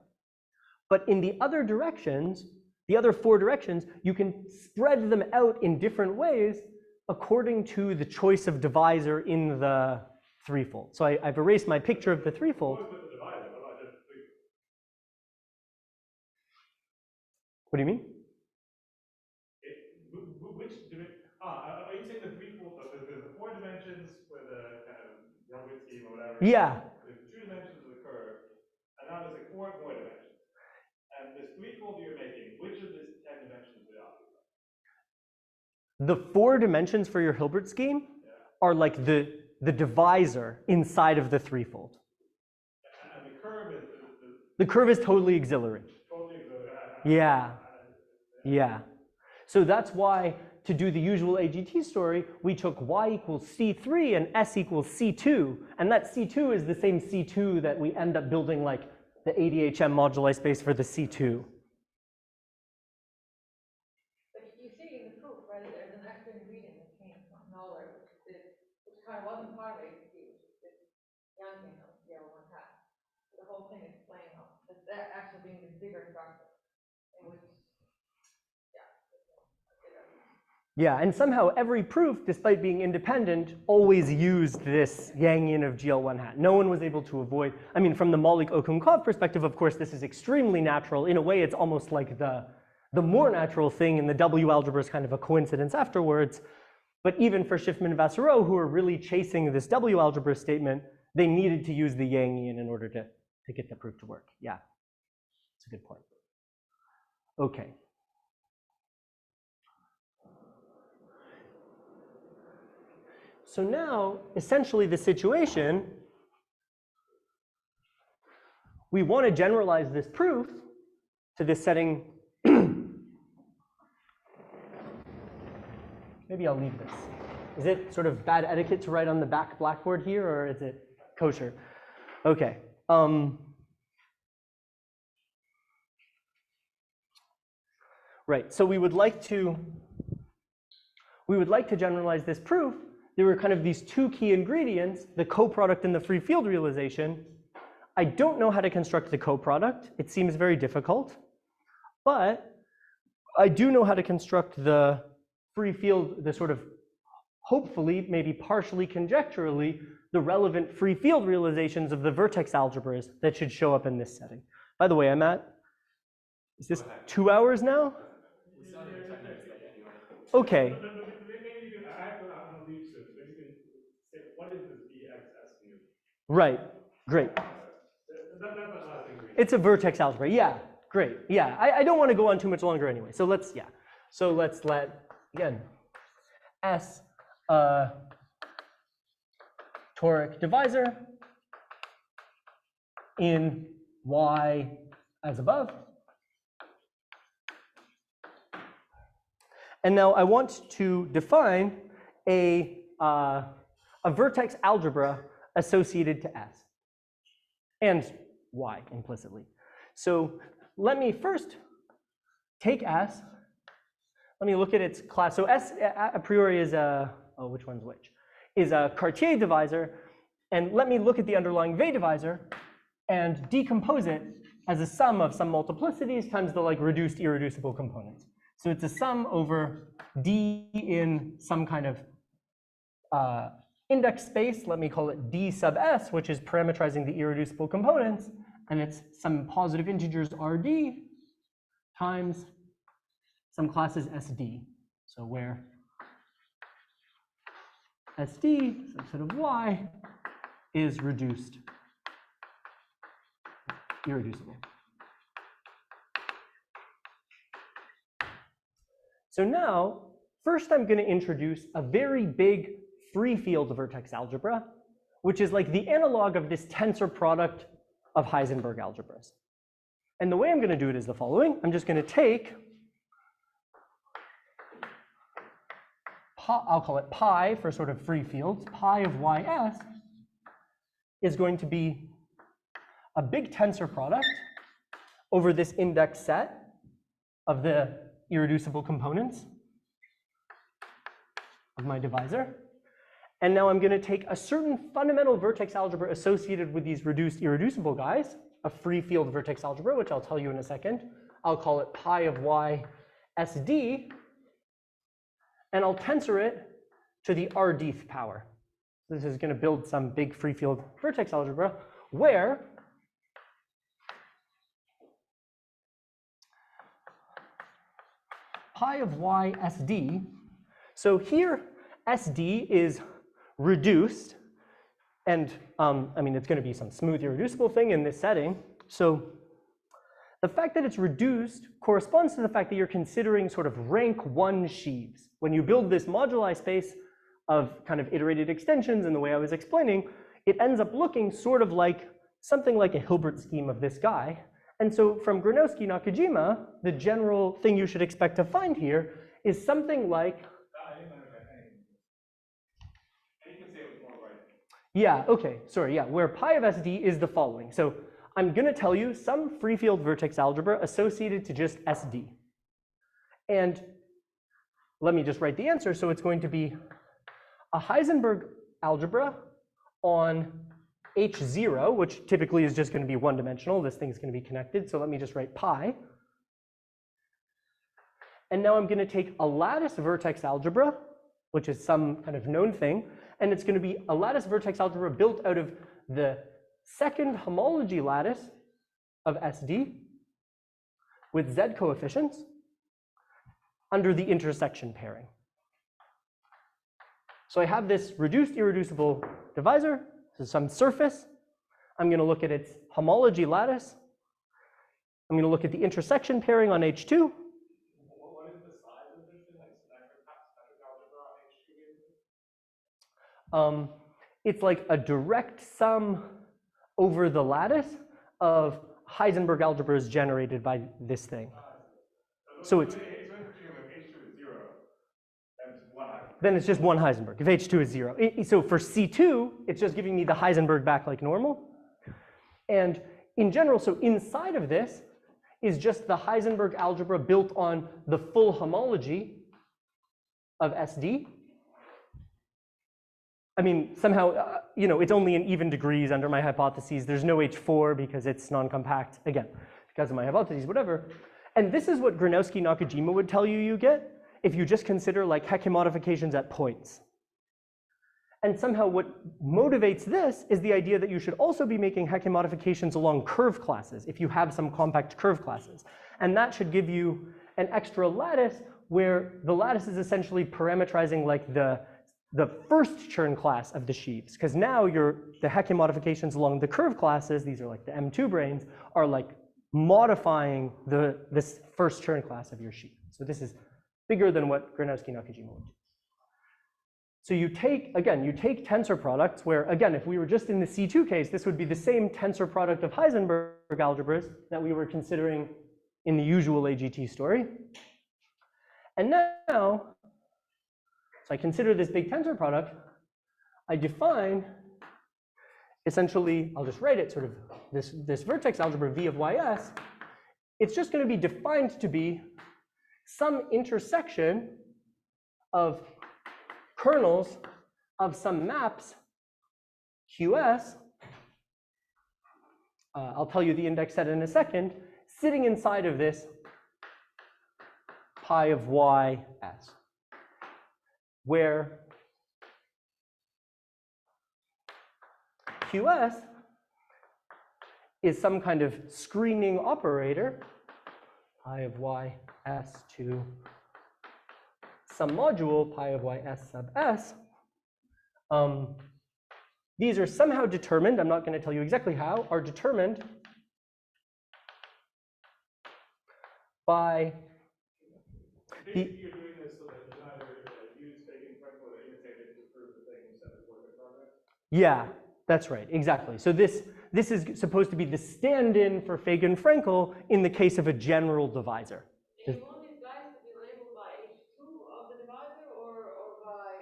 but in the other directions, the other 4 directions, you can spread them out in different ways according to the choice of divisor in the threefold. So I've erased my picture of the threefold. What do you mean? Are you saying the threefold? There's the 4 dimensions with a kind of Youngwood scheme or whatever. Yeah. There's 2 dimensions of the curve, and now there's like 4 more dimensions. And this threefold you're making, which of these 10 dimensions are occupy? The 4 dimensions for your Hilbert scheme are like the divisor inside of the threefold. And the curve is the curve is totally auxiliary. Totally auxiliary. Yeah. So that's why to do the usual AGT story, we took y equals C3 and s equals C2, and that C2 is the same C2 that we end up building like the ADHM moduli space for the C2. Kind of wasn't part of AGT, which is this Yangian of L1 hat. The whole thing is playing out. That actually being this bigger structure, in which, Yeah, and somehow every proof, despite being independent, always used this Yangian of GL1 hat. No one was able to avoid. I mean, from the Malik-Okun-Kov perspective, of course, this is extremely natural. In a way, it's almost like the more natural thing, and the W-algebra is kind of a coincidence afterwards. But even for Schiffman and Vassereau, who are really chasing this W-algebra statement, they needed to use the Yangian in order to get the proof to work. Yeah, that's a good point. Okay. So now, essentially the situation, we want to generalize this proof to this setting. Maybe I'll leave this. Is it sort of bad etiquette to write on the back blackboard here, or is it kosher? Okay. Right. So we would like to generalize this proof. There were kind of these 2 key ingredients: the coproduct and the free field realization. I don't know how to construct the coproduct. It seems very difficult, but I do know how to construct the free field, the sort of, hopefully, maybe partially conjecturally, the relevant free field realizations of the vertex algebras that should show up in this setting. By the way, I'm at, is this 2 hours now? Okay. Maybe I have to leave soon. Maybe you can say, what is this BXS mu? Right, great. That's the last thing. It's a vertex algebra, yeah, great. Yeah, I don't want to go on too much longer anyway. So let's let, again, S, a toric divisor in Y as above. And now I want to define a vertex algebra associated to S and Y implicitly. So let me first take S. Let me look at its class. So S a priori is a, oh, which one's which? Is a Cartier divisor. And let me look at the underlying V divisor and decompose it as a sum of some multiplicities times the like reduced irreducible components. So it's a sum over D in some kind of index space. Let me call it D sub S, which is parametrizing the irreducible components. And it's some positive integers RD times some classes SD. So where SD, subset of Y, is reduced irreducible. So now, first I'm going to introduce a very big free field vertex algebra, which is like the analog of this tensor product of Heisenberg algebras. And the way I'm going to do it is the following. I'm just going to take, I'll call it pi for sort of free fields. Pi of ys is going to be a big tensor product over this index set of the irreducible components of my divisor. And now I'm going to take a certain fundamental vertex algebra associated with these reduced irreducible guys, a free field vertex algebra, which I'll tell you in a second. I'll call it pi of y SD, and I'll tensor it to the RDth power. This is going to build some big free field vertex algebra where pi of y SD, so here SD is reduced, and I mean, it's going to be some smooth irreducible thing in this setting. So the fact that it's reduced corresponds to the fact that you're considering sort of rank 1 sheaves. When you build this moduli space of kind of iterated extensions in the way I was explaining, it ends up looking sort of like something like a Hilbert scheme of this guy. And so from Gronowski-Nakajima, the general thing you should expect to find here is something like, yeah, okay, sorry, yeah, where pi of SD is the following. So I'm going to tell you some free field vertex algebra associated to just SD. And let me just write the answer. So it's going to be a Heisenberg algebra on H0, which typically is just going to be one-dimensional. This thing's going to be connected. So let me just write pi. And now I'm going to take a lattice vertex algebra, which is some kind of known thing. And it's going to be a lattice vertex algebra built out of the second homology lattice of SD with Z coefficients under the intersection pairing. So I have this reduced irreducible divisor, so some surface. I'm going to look at its homology lattice. I'm going to look at the intersection pairing on H2. What is the size of this thing, like symmetric algebra on H2? It's like a direct sum over the lattice of Heisenberg algebras generated by this thing. So it's then it's just one Heisenberg, if H2 is 0. So for C2, it's just giving me the Heisenberg back like normal. And in general, so inside of this is just the Heisenberg algebra built on the full homology of SD. I mean, somehow, you know, it's only in even degrees under my hypotheses. There's no H4 because it's non-compact, again, because of my hypotheses, whatever. And this is what Gronowski-Nakajima would tell you you get if you just consider like Hecke modifications at points. And somehow what motivates this is the idea that you should also be making Hecke modifications along curve classes if you have some compact curve classes. And that should give you an extra lattice where the lattice is essentially parametrizing like the first Chern class of the sheaves, because now the Hecke modifications along the curve classes, these are like the M2 branes, are like modifying this first Chern class of your sheaf. So this is bigger than what Gronowski-Nakajima would do. So you take, again, you take tensor products where, again, if we were just in the C2 case, this would be the same tensor product of Heisenberg algebras that we were considering in the usual AGT story. And now, so I consider this big tensor product, I define, essentially, I'll just write it, sort of this vertex algebra V of ys. It's just going to be defined to be some intersection of kernels of some maps QS, I'll tell you the index set in a second, sitting inside of this pi of ys, where QS is some kind of screening operator, pi of ys to some module, pi of ys sub s. These are somehow determined, I'm not going to tell you exactly how, are determined by Basically, you're doing this so that you can either use Fagan-Frankel or imitate it to prove the thing you said is work in progress? Yeah, that's right, exactly. So this is supposed to be the stand-in for Fagan-Frankel in the case of a general divisor. And you want these guys to be labeled by H2 of the divisor or by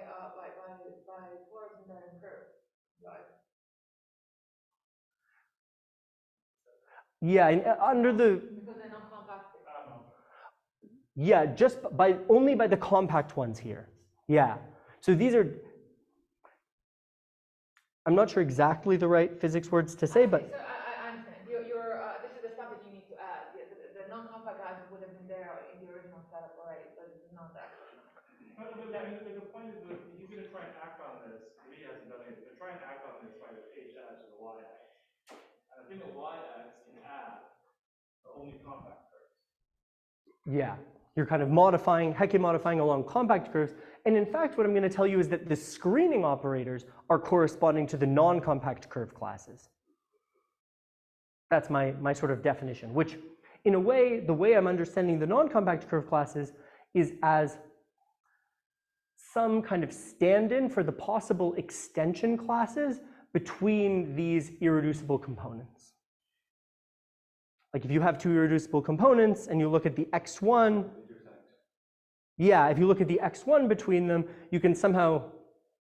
force and then curve? Right. Yeah, and under the Because they're not compacted. yeah, just by only by the compact ones here. Yeah. So these are, I'm not sure exactly the right physics words to say, but So I understand. This is the stuff that you need to add. The non-compact guys would have been there in the original setup already, but it's not that. The point is that he's going to try and act on this. He hasn't done anything. He's going to try and act on this by the h-axis and the y-axis. And I think the y-axis can add the only compact curves. yeah, you're kind of modifying, Hecke modifying along compact curves. And in fact, what I'm going to tell you is that the screening operators are corresponding to the non-compact curve classes. That's my sort of definition, which in a way, the way I'm understanding the non-compact curve classes is as some kind of stand-in for the possible extension classes between these irreducible components. Like if you have two irreducible components and you look at the x1, yeah, if you look at the x1 between them, you can somehow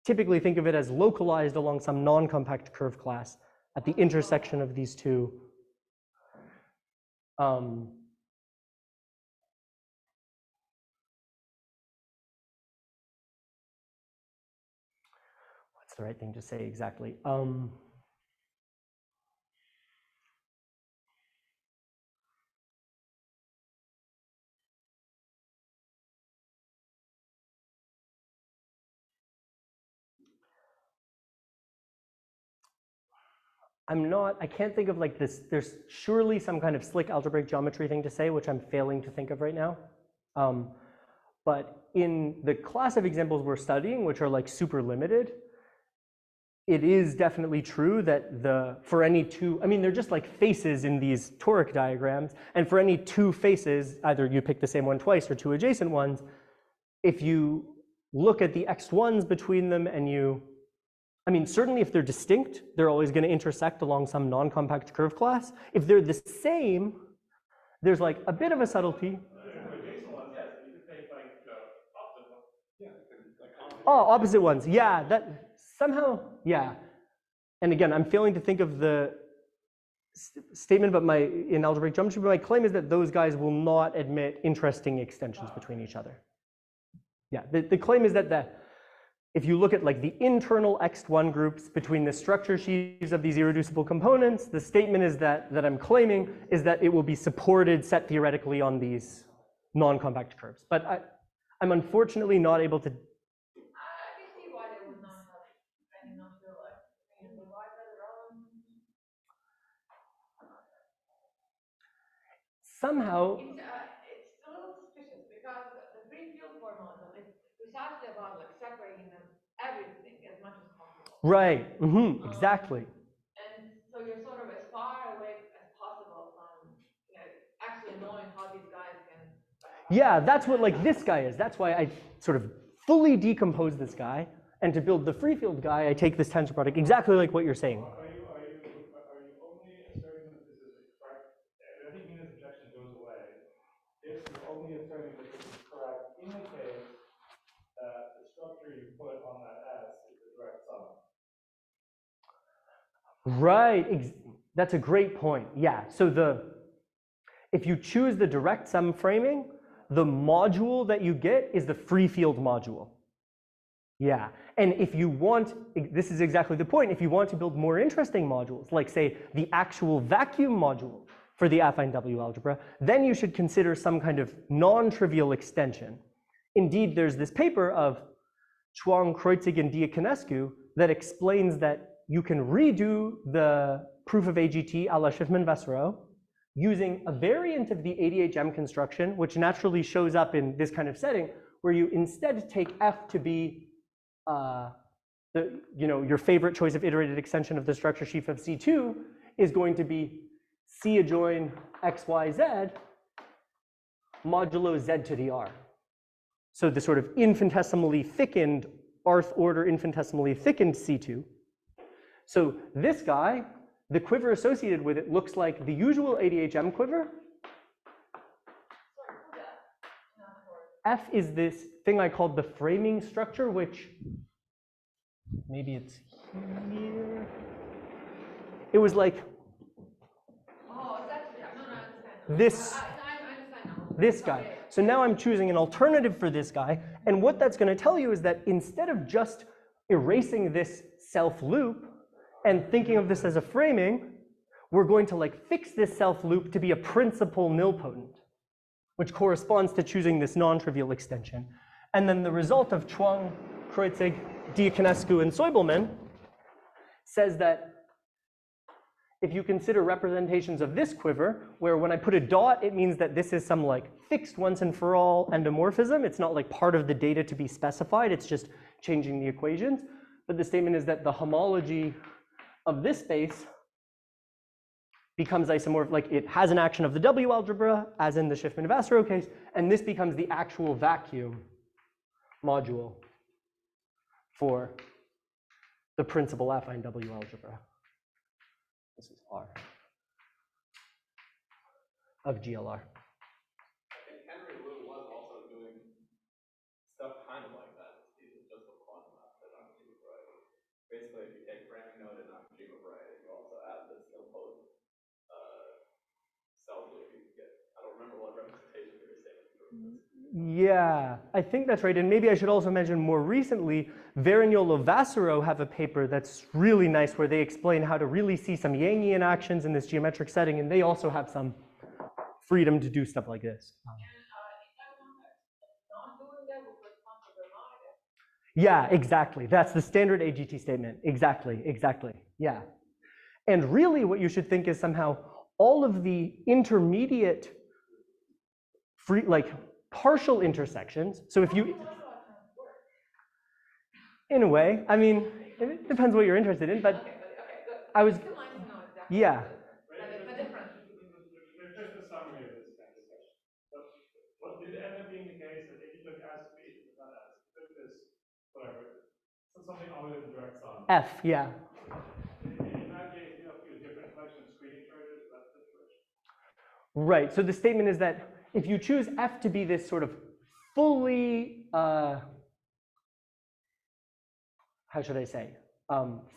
typically think of it as localized along some non-compact curve class at the intersection of these two. What's the right thing to say exactly? I can't think of like this, there's surely some kind of slick algebraic geometry thing to say, which I'm failing to think of right now. But in the class of examples we're studying, which are like super limited, it is definitely true that for any two, I mean, they're just like faces in these toric diagrams, and for any two faces, either you pick the same one twice or two adjacent ones, if you look at the x1s between them and I mean, certainly if they're distinct, they're always going to intersect along some non-compact curve class. If they're the same, there's like a bit of a subtlety. Oh, opposite ones. Yeah, that somehow, yeah. And again, I'm failing to think of the statement in algebraic geometry, but my claim is that those guys will not admit interesting extensions between each other. Yeah, the claim is that if you look at like the internal X1 groups between the structure sheaves of these irreducible components, the statement is that I'm claiming is that it will be supported set theoretically on these non-compact curves. But I'm unfortunately not able to. I can see why they would not have any not realized. Why is that relevant? Somehow. It's a little suspicious because the free field formalism is precisely about like separating them everything as much as possible. Right. Exactly. And so you're sort of as far away as possible from actually knowing how these guys can. Yeah, that's what like this guy is. That's why I sort of fully decompose this guy And to build the free field guy, I take this tensor product exactly like what you're saying. Are you only asserting that this is correct? I think Mina's objection goes away if you're only asserting that this is correct in the case that the structure you put on that S is the direct sum. Right, that's a great point. Yeah, so if you choose the direct sum framing, the module that you get is the free field module. Yeah, and if you want, this is exactly the point, if you want to build more interesting modules, like say the actual vacuum module for the affine W algebra, then you should consider some kind of non-trivial extension. Indeed, there's this paper of Chuang, Kreutzig, and Diaconescu that explains that you can redo the proof of AGT a la Schiffmann-Vassereau using a variant of the ADHM construction, which naturally shows up in this kind of setting, where you instead take F to be your favorite choice of iterated extension of the structure sheaf of C2 is going to be C adjoin X, Y, Z modulo Z to the R. So the sort of infinitesimally thickened, Rth order infinitesimally thickened C2. So this guy, the quiver associated with it looks like the usual ADHM quiver. F is this thing I called the framing structure, which maybe it's here. It was like this guy. So now I'm choosing an alternative for this guy, and what that's going to tell you is that instead of just erasing this self loop and thinking of this as a framing, we're going to like fix this self loop to be a principal nilpotent, which corresponds to choosing this non-trivial extension. And then the result of Chuang, Kreutzig, Diaconescu, and Soibelman says that if you consider representations of this quiver, where when I put a dot, it means that this is some like fixed once and for all endomorphism. It's not like part of the data to be specified. It's just changing the equations. But the statement is that the homology of this space becomes isomorphic, like it has an action of the W algebra, as in the Schiffmann-Vassereau case, and this becomes the actual vacuum module for the principal affine W algebra. This is R of GLR. And Henry Wu was also doing stuff kind of like that. These are just the quantum that non-algebra variety. Basically, if you take framing node and non-algebra variety, you also add this nilpotent self loop you can get. I don't remember what representation you were saying. Yeah, I think that's right. And maybe I should also mention more recently, Varignolo-Vassereau have a paper that's really nice where they explain how to really see some Yangian actions in this geometric setting, and they also have some freedom to do stuff like this. Yeah, exactly. That's the standard AGT statement. Exactly, exactly. Yeah. And really what you should think is somehow all of the intermediate free, like partial intersections. So if you, in a way, I mean, it depends what you're interested in, but I was, yeah. There's just a summary of this kind of discussion. So what did end up being the case is if you took S, not S, you took this, whatever, so something other than direct sum. F, yeah. In that case, you have to use different collection of screening charges, that's the situation. Right, so the statement is that if you choose F to be this sort of fully, how should I say,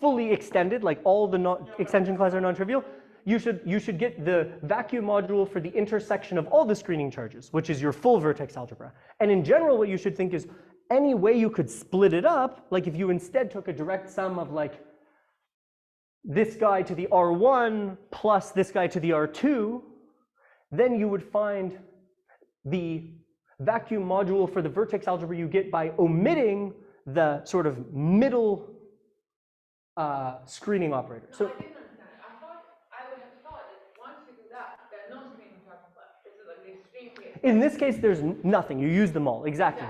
fully extended, like all the extension classes are non-trivial, you should get the vacuum module for the intersection of all the screening charges, which is your full vertex algebra. And in general, what you should think is any way you could split it up, like if you instead took a direct sum of like this guy to the R1 plus this guy to the R2, then you would find the vacuum module for the vertex algebra you get by omitting the sort of middle screening operator. So I didn't understand it. I would have thought that once you do that, there are no screening charges left. This is like the extreme case. In this case, there's nothing. You use them all, exactly.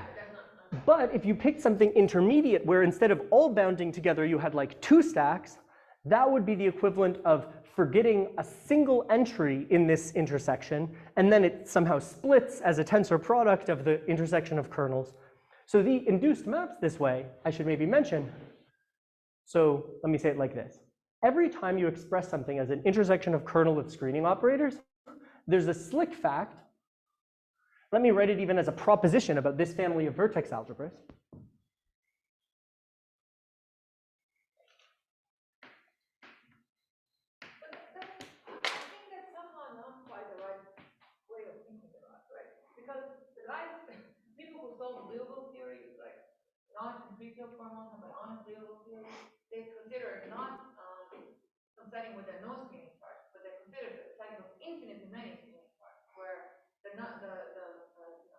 But if you picked something intermediate where instead of all bounding together, you had like 2 stacks, that would be the equivalent of forgetting a single entry in this intersection, and then it somehow splits as a tensor product of the intersection of kernels. So the induced maps this way, I should maybe mention, so let me say it like this. Every time you express something as an intersection of kernel of screening operators, there's a slick fact. Let me write it even as a proposition about this family of vertex algebras. Not in three-field formalism, but honest Liouville theory, they consider it not some setting with no screening charge, but they consider it a setting of infinitely many screening charges, where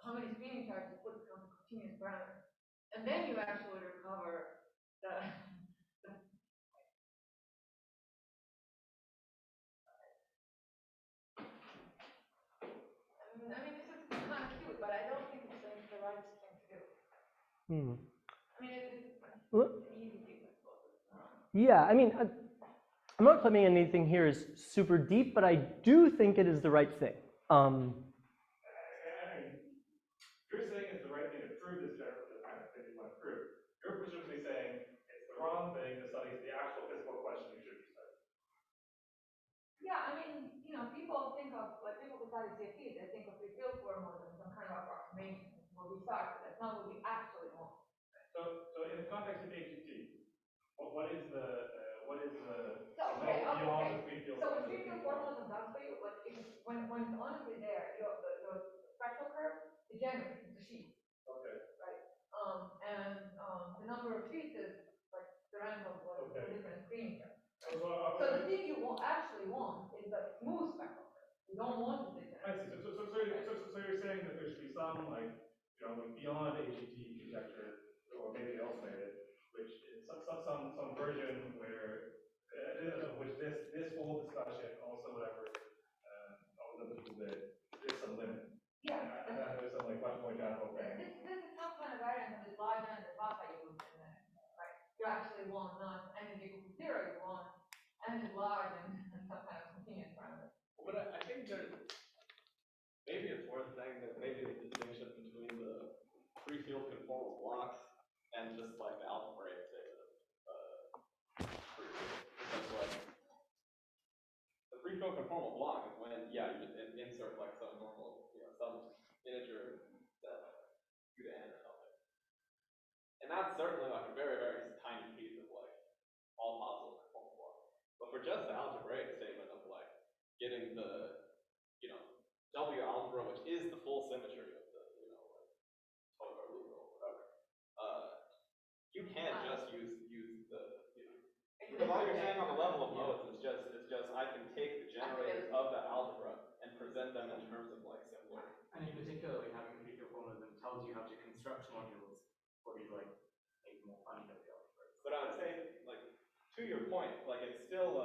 how many screening charges put becomes a continuous parameter, and then you actually recover the. I mean, this is kind of cute, but I don't think it's the right thing to do. I mean, it's easy to yeah, I mean, I'm not claiming anything here is super deep, but I do think it is the right thing. You're saying it's the right thing to prove this general the kind of thing you want to prove. You're presumably saying it's the wrong thing to study the actual physical question you should be studying. Yeah, I mean, people think of, like, people who study CFT, they think of three-field formalism as some kind of approximation where we start, but that's not what we actually want. So in the context of AGT, what is the Okay. beyond the three-field? So what three-field formalism does for you, but when it's honestly there, your spectral curve degenerates into sheets. Okay. Right. And the number of sheets is like the rank of the different screening curves. Right? So the thing you actually want is the smooth spectral curve. You don't want the degenerate. I see. So you're saying that there should be some like beyond AGT conjecture, or maybe estimated, which is some version where which this whole discussion also whatever there's some limit. Yeah. And there's some like much more general thing. This is some kind of variant of this large and the papa you right? You actually want not n is equal to 0, you want n is large and some kind of continuous parameter. But I think maybe it's worth saying that maybe the distinction between the three-field conformal blocks and just like the algebraic statement of because like the three-field conformal block is when you just insert like some normal some integer set q to n or something, and that's certainly like a very very tiny piece of like all possible conformal blocks. But for just the algebraic statement of like getting the W algebra, which is the full symmetry of the like toric or whatever, you can't just use the because all you're saying on the level of modes is just I can take the generators of that algebra and present them in terms of like similar. And in particular, like having three-field formalism tells you how to construct modules for these like maybe more funny W-algebras. But I would say, like, to your point, like it's still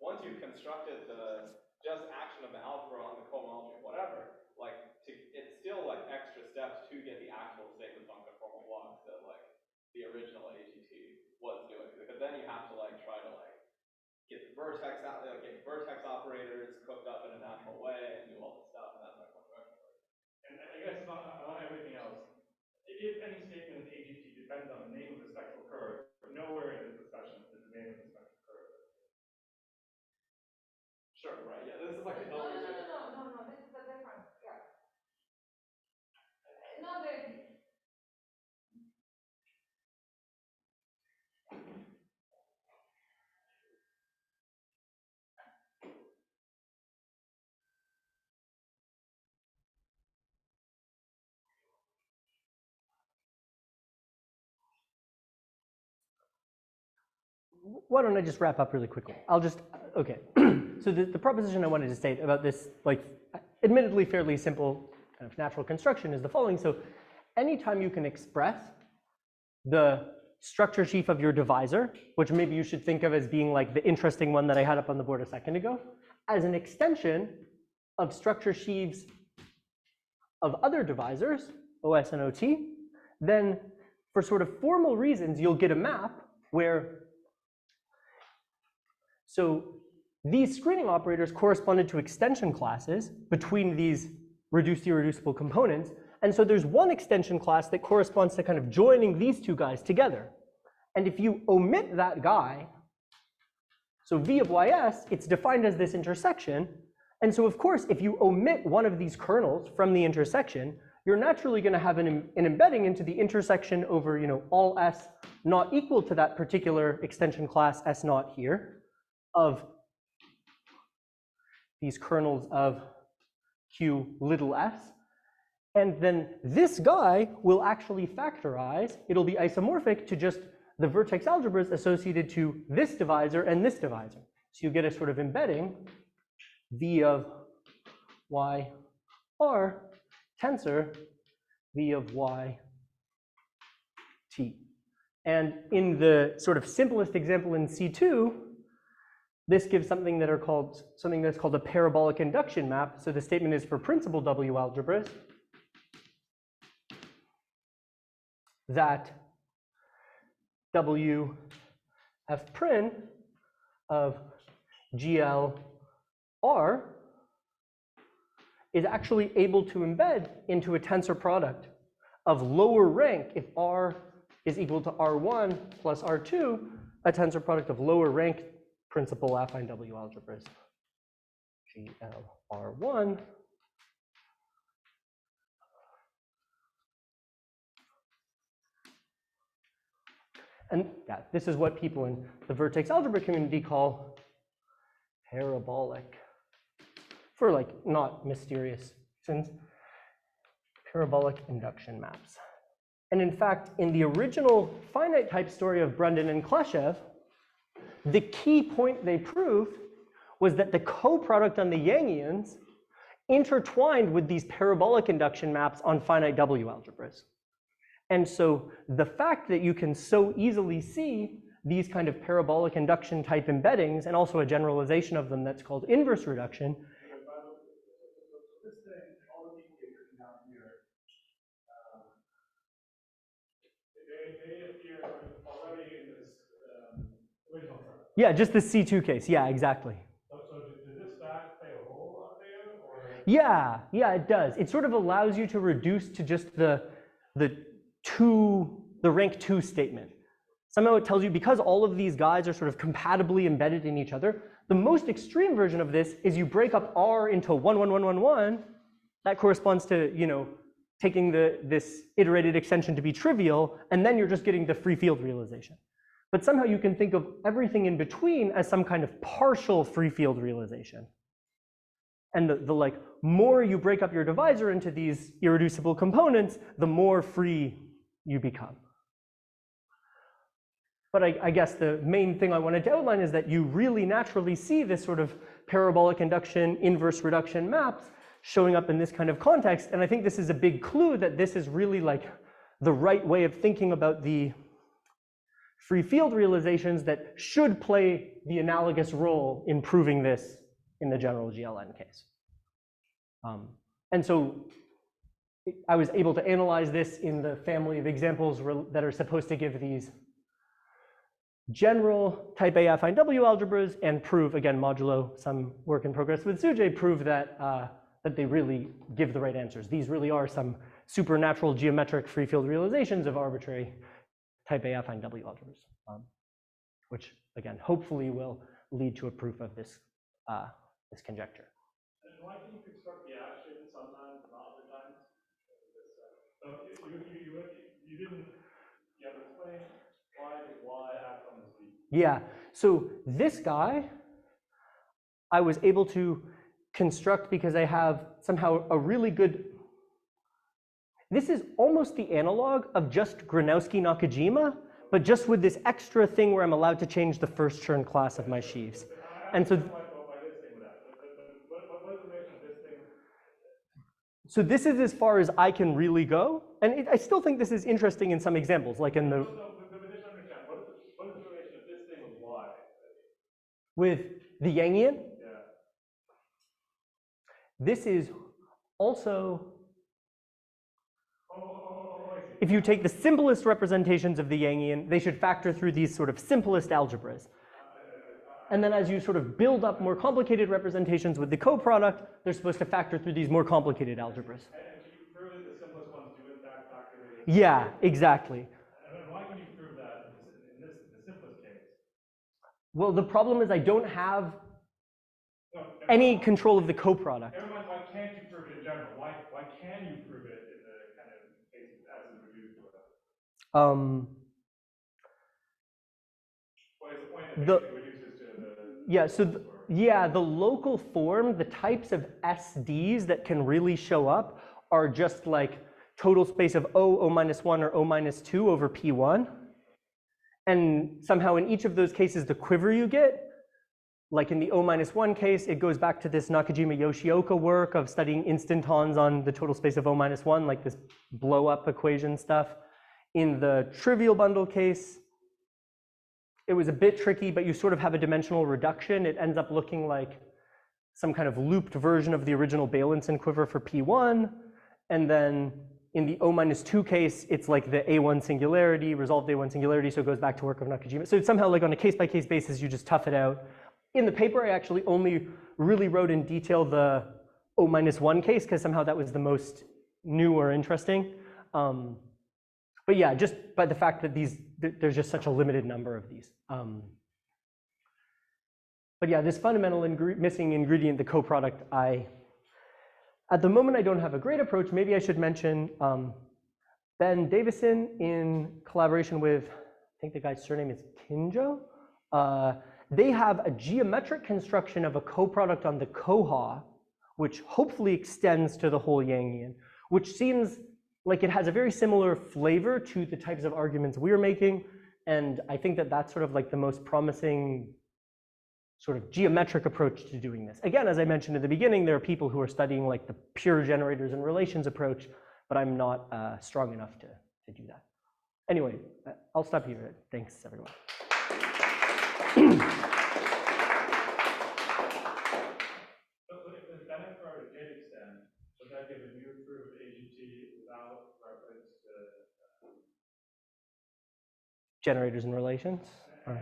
once you've constructed the just action of the algebra on the cohomology, whatever, like it's still like extra steps to get the actual statements on conformal blocks that like the original AGT was doing, because then you have to like try to like get the vertex out, get vertex operators cooked up in a natural way and do all this stuff, and that's like one direction. And I guess on everything else, if any statement in AGT depends on the name of the spectral curve, nowhere in this discussion is the name of the spectral curve. Sure, right, yeah, this is like No, this is a different, No, Why don't I just wrap up really quickly? Okay. So the proposition I wanted to state about this, like, admittedly fairly simple kind of natural construction is the following. So anytime you can express the structure sheaf of your divisor, which maybe you should think of as being like the interesting one that I had up on the board a second ago, as an extension of structure sheaves of other divisors, OS and OT, then for sort of formal reasons, you'll get a map where so these screening operators corresponded to extension classes between these reduced irreducible components, And so there's one extension class that corresponds to kind of joining these two guys together. And if you omit that guy, so v of ys, it's defined as this intersection. And so of course, if you omit one of these kernels from the intersection, you're naturally going to have an embedding into the intersection over, all s not equal to that particular extension class s naught here of these kernels of q little s. And then this guy will actually factorize. It'll be isomorphic to just the vertex algebras associated to this divisor and this divisor. So you get a sort of embedding v of y r tensor v of y t. And in the sort of simplest example in C2, this gives something that's called a parabolic induction map. So the statement is for principal W algebras that W f prin of GL R is actually able to embed into a tensor product of lower rank if R is equal to R1 plus R2, a tensor product of lower rank principal affine W algebras. GL R1 and yeah, this is what people in the vertex algebra community call parabolic, for like not mysterious reasons, parabolic induction maps. And in fact, in the original finite type story of Brundin and Kleshev, the key point they proved was that the coproduct on the Yangians intertwined with these parabolic induction maps on finite W algebras. And so the fact that you can so easily see these kind of parabolic induction type embeddings and also a generalization of them that's called inverse reduction. This thing, all the people you're written down here, they appear already in this original chart. Yeah, just the C2 case. Yeah, exactly. So does this fact play a role up there? Or? Yeah, it does. It sort of allows you to reduce to just the rank 2 statement. Somehow it tells you, because all of these guys are sort of compatibly embedded in each other, the most extreme version of this is you break up R into 1, 1, 1, 1, 1. That corresponds to, taking this iterated extension to be trivial, and then you're just getting the free field realization. But somehow you can think of everything in between as some kind of partial free field realization. And the like, more you break up your divisor into these irreducible components, the more free you become. But I guess the main thing I wanted to outline is that you really naturally see this sort of parabolic induction, inverse reduction maps showing up in this kind of context. And I think this is a big clue that this is really like the right way of thinking about the free field realizations that should play the analogous role in proving this in the general GLN case. And so I was able to analyze this in the family of examples that are supposed to give these general type A affine W algebras and prove, again, modulo some work in progress with Sujay, prove that, that they really give the right answers. These really are some supernatural geometric free field realizations of arbitrary type A affine W algebras, which, again, hopefully will lead to a proof of this, this conjecture. And why can you construct the action sometimes, not other times? So you didn't explain why did Y act on this V? Yeah, so this guy I was able to construct because I have somehow a really good, this is almost the analog of just Gronowski-Nakajima, but just with this extra thing where I'm allowed to change the first Chern class of my sheaves. And so, so this is as far as I can really go. And I still think this is interesting in some examples, like in the... What is the relation of this thing with Y? With the Yangian? Yeah. This is also... If you take the simplest representations of the Yangian, they should factor through these sort of simplest algebras. And then as you sort of build up more complicated representations with the coproduct, they're supposed to factor through these more complicated algebras. And can you prove that the simplest one Yeah, exactly. And why can you prove that in the simplest case? Well, the problem is I don't have No, any control of the coproduct. never mind, why can't you prove it in general? Why can you prove it in the kind of cases as is reduced to it? What is the point that basically reduces to the the local form, the types of SDs that can really show up are just like total space of O minus 1 or O minus 2 over P1. And somehow in each of those cases, the quiver you get, like in the O minus 1 case, it goes back to this Nakajima-Yoshioka work of studying instantons on the total space of O minus 1, like this blow up equation stuff. In the trivial bundle case, it was a bit tricky, but you sort of have a dimensional reduction. It ends up looking like some kind of looped version of the original Bailenson quiver for P1. And then in the O minus 2 case, it's like the A1 singularity, resolved A1 singularity, so it goes back to work of Nakajima. So it's somehow like on a case-by-case basis, you just tough it out. In the paper, I actually only really wrote in detail the O minus 1 case, because somehow that was the most new or interesting. But yeah, just by the fact that there's just such a limited number of these. But yeah, this fundamental missing ingredient, the coproduct, at the moment I don't have a great approach. Maybe I should mention Ben Davison in collaboration with, I think the guy's surname is Kinjo. They have a geometric construction of a coproduct on the Koha, which hopefully extends to the whole Yangian, which seems like it has a very similar flavor to the types of arguments we're making. And I think that that's sort of like the most promising sort of geometric approach to doing this. Again, as I mentioned at the beginning, there are people who are studying like the pure generators and relations approach, but I'm not strong enough to do that. Anyway, I'll stop here. Thanks, everyone. But if the benefit did extend, would that give a new proof of AGT without reference to generators and relations? I mean,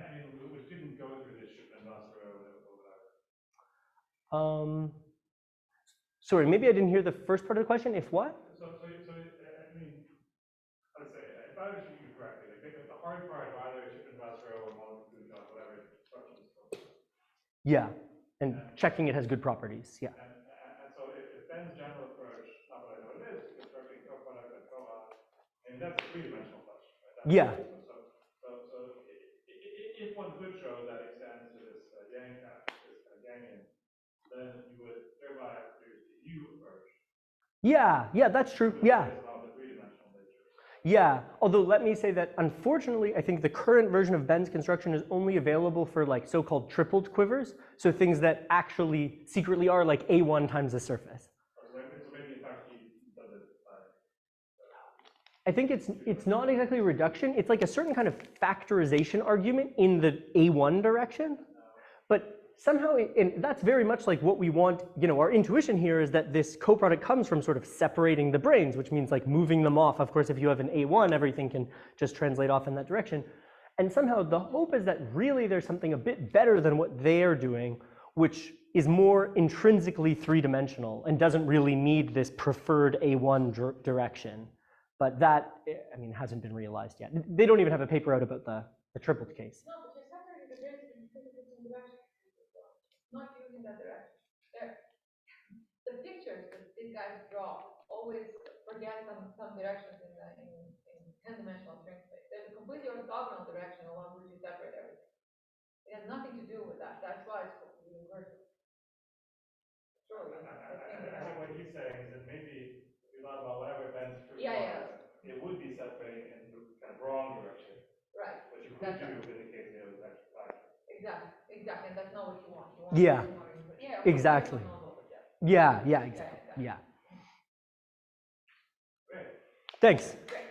which didn't go through this Shipman-Vassaro or whatever. Sorry, maybe I didn't hear the first part of the question. If what? I mean, let's say, if I understood you correctly, like the hard part of either Shipman-Vassaro or Molyneux, whatever construction is called. Yeah, and checking it has good properties. Yeah. And so if Ben's general approach, not that I know what it is, to constructing coproduct and co-op, I mean, that's a three-dimensional question, right? Yeah. So if one could show that extends to this Yangian, then you would thereby produce the U approach. Yeah, that's true. Yeah. Yeah, although let me say that unfortunately, I think the current version of Ben's construction is only available for like so-called tripled quivers, so things that actually secretly are like A1 times the surface. So maybe in fact he does it I think it's not exactly a reduction. It's like a certain kind of factorization argument in the A1 direction, but somehow, and that's very much like what we want, our intuition here is that this coproduct comes from sort of separating the branes, which means like moving them off. Of course, if you have an A1, everything can just translate off in that direction. And somehow the hope is that really there's something a bit better than what they're doing, which is more intrinsically three-dimensional and doesn't really need this preferred A1 direction. But that, I mean, hasn't been realized yet. They don't even have a paper out about the triplet case. No, but you're separating the branes in two different directions. Not using that direction. The pictures that these guys draw always forget some directions in 10-dimensional string space. There's a completely orthogonal direction along which you separate everything. It has nothing to do with that. That's why it's supposed to be inverted. Sure. I think what he's saying is that maybe if you thought about whatever Ben's proof it would be separating in the kind of wrong direction. Right. What you could do in the case of the extra factor. Exactly, and that's not what you want. Yeah, exactly. Yeah, exactly. Yeah. Great. Thanks. Great.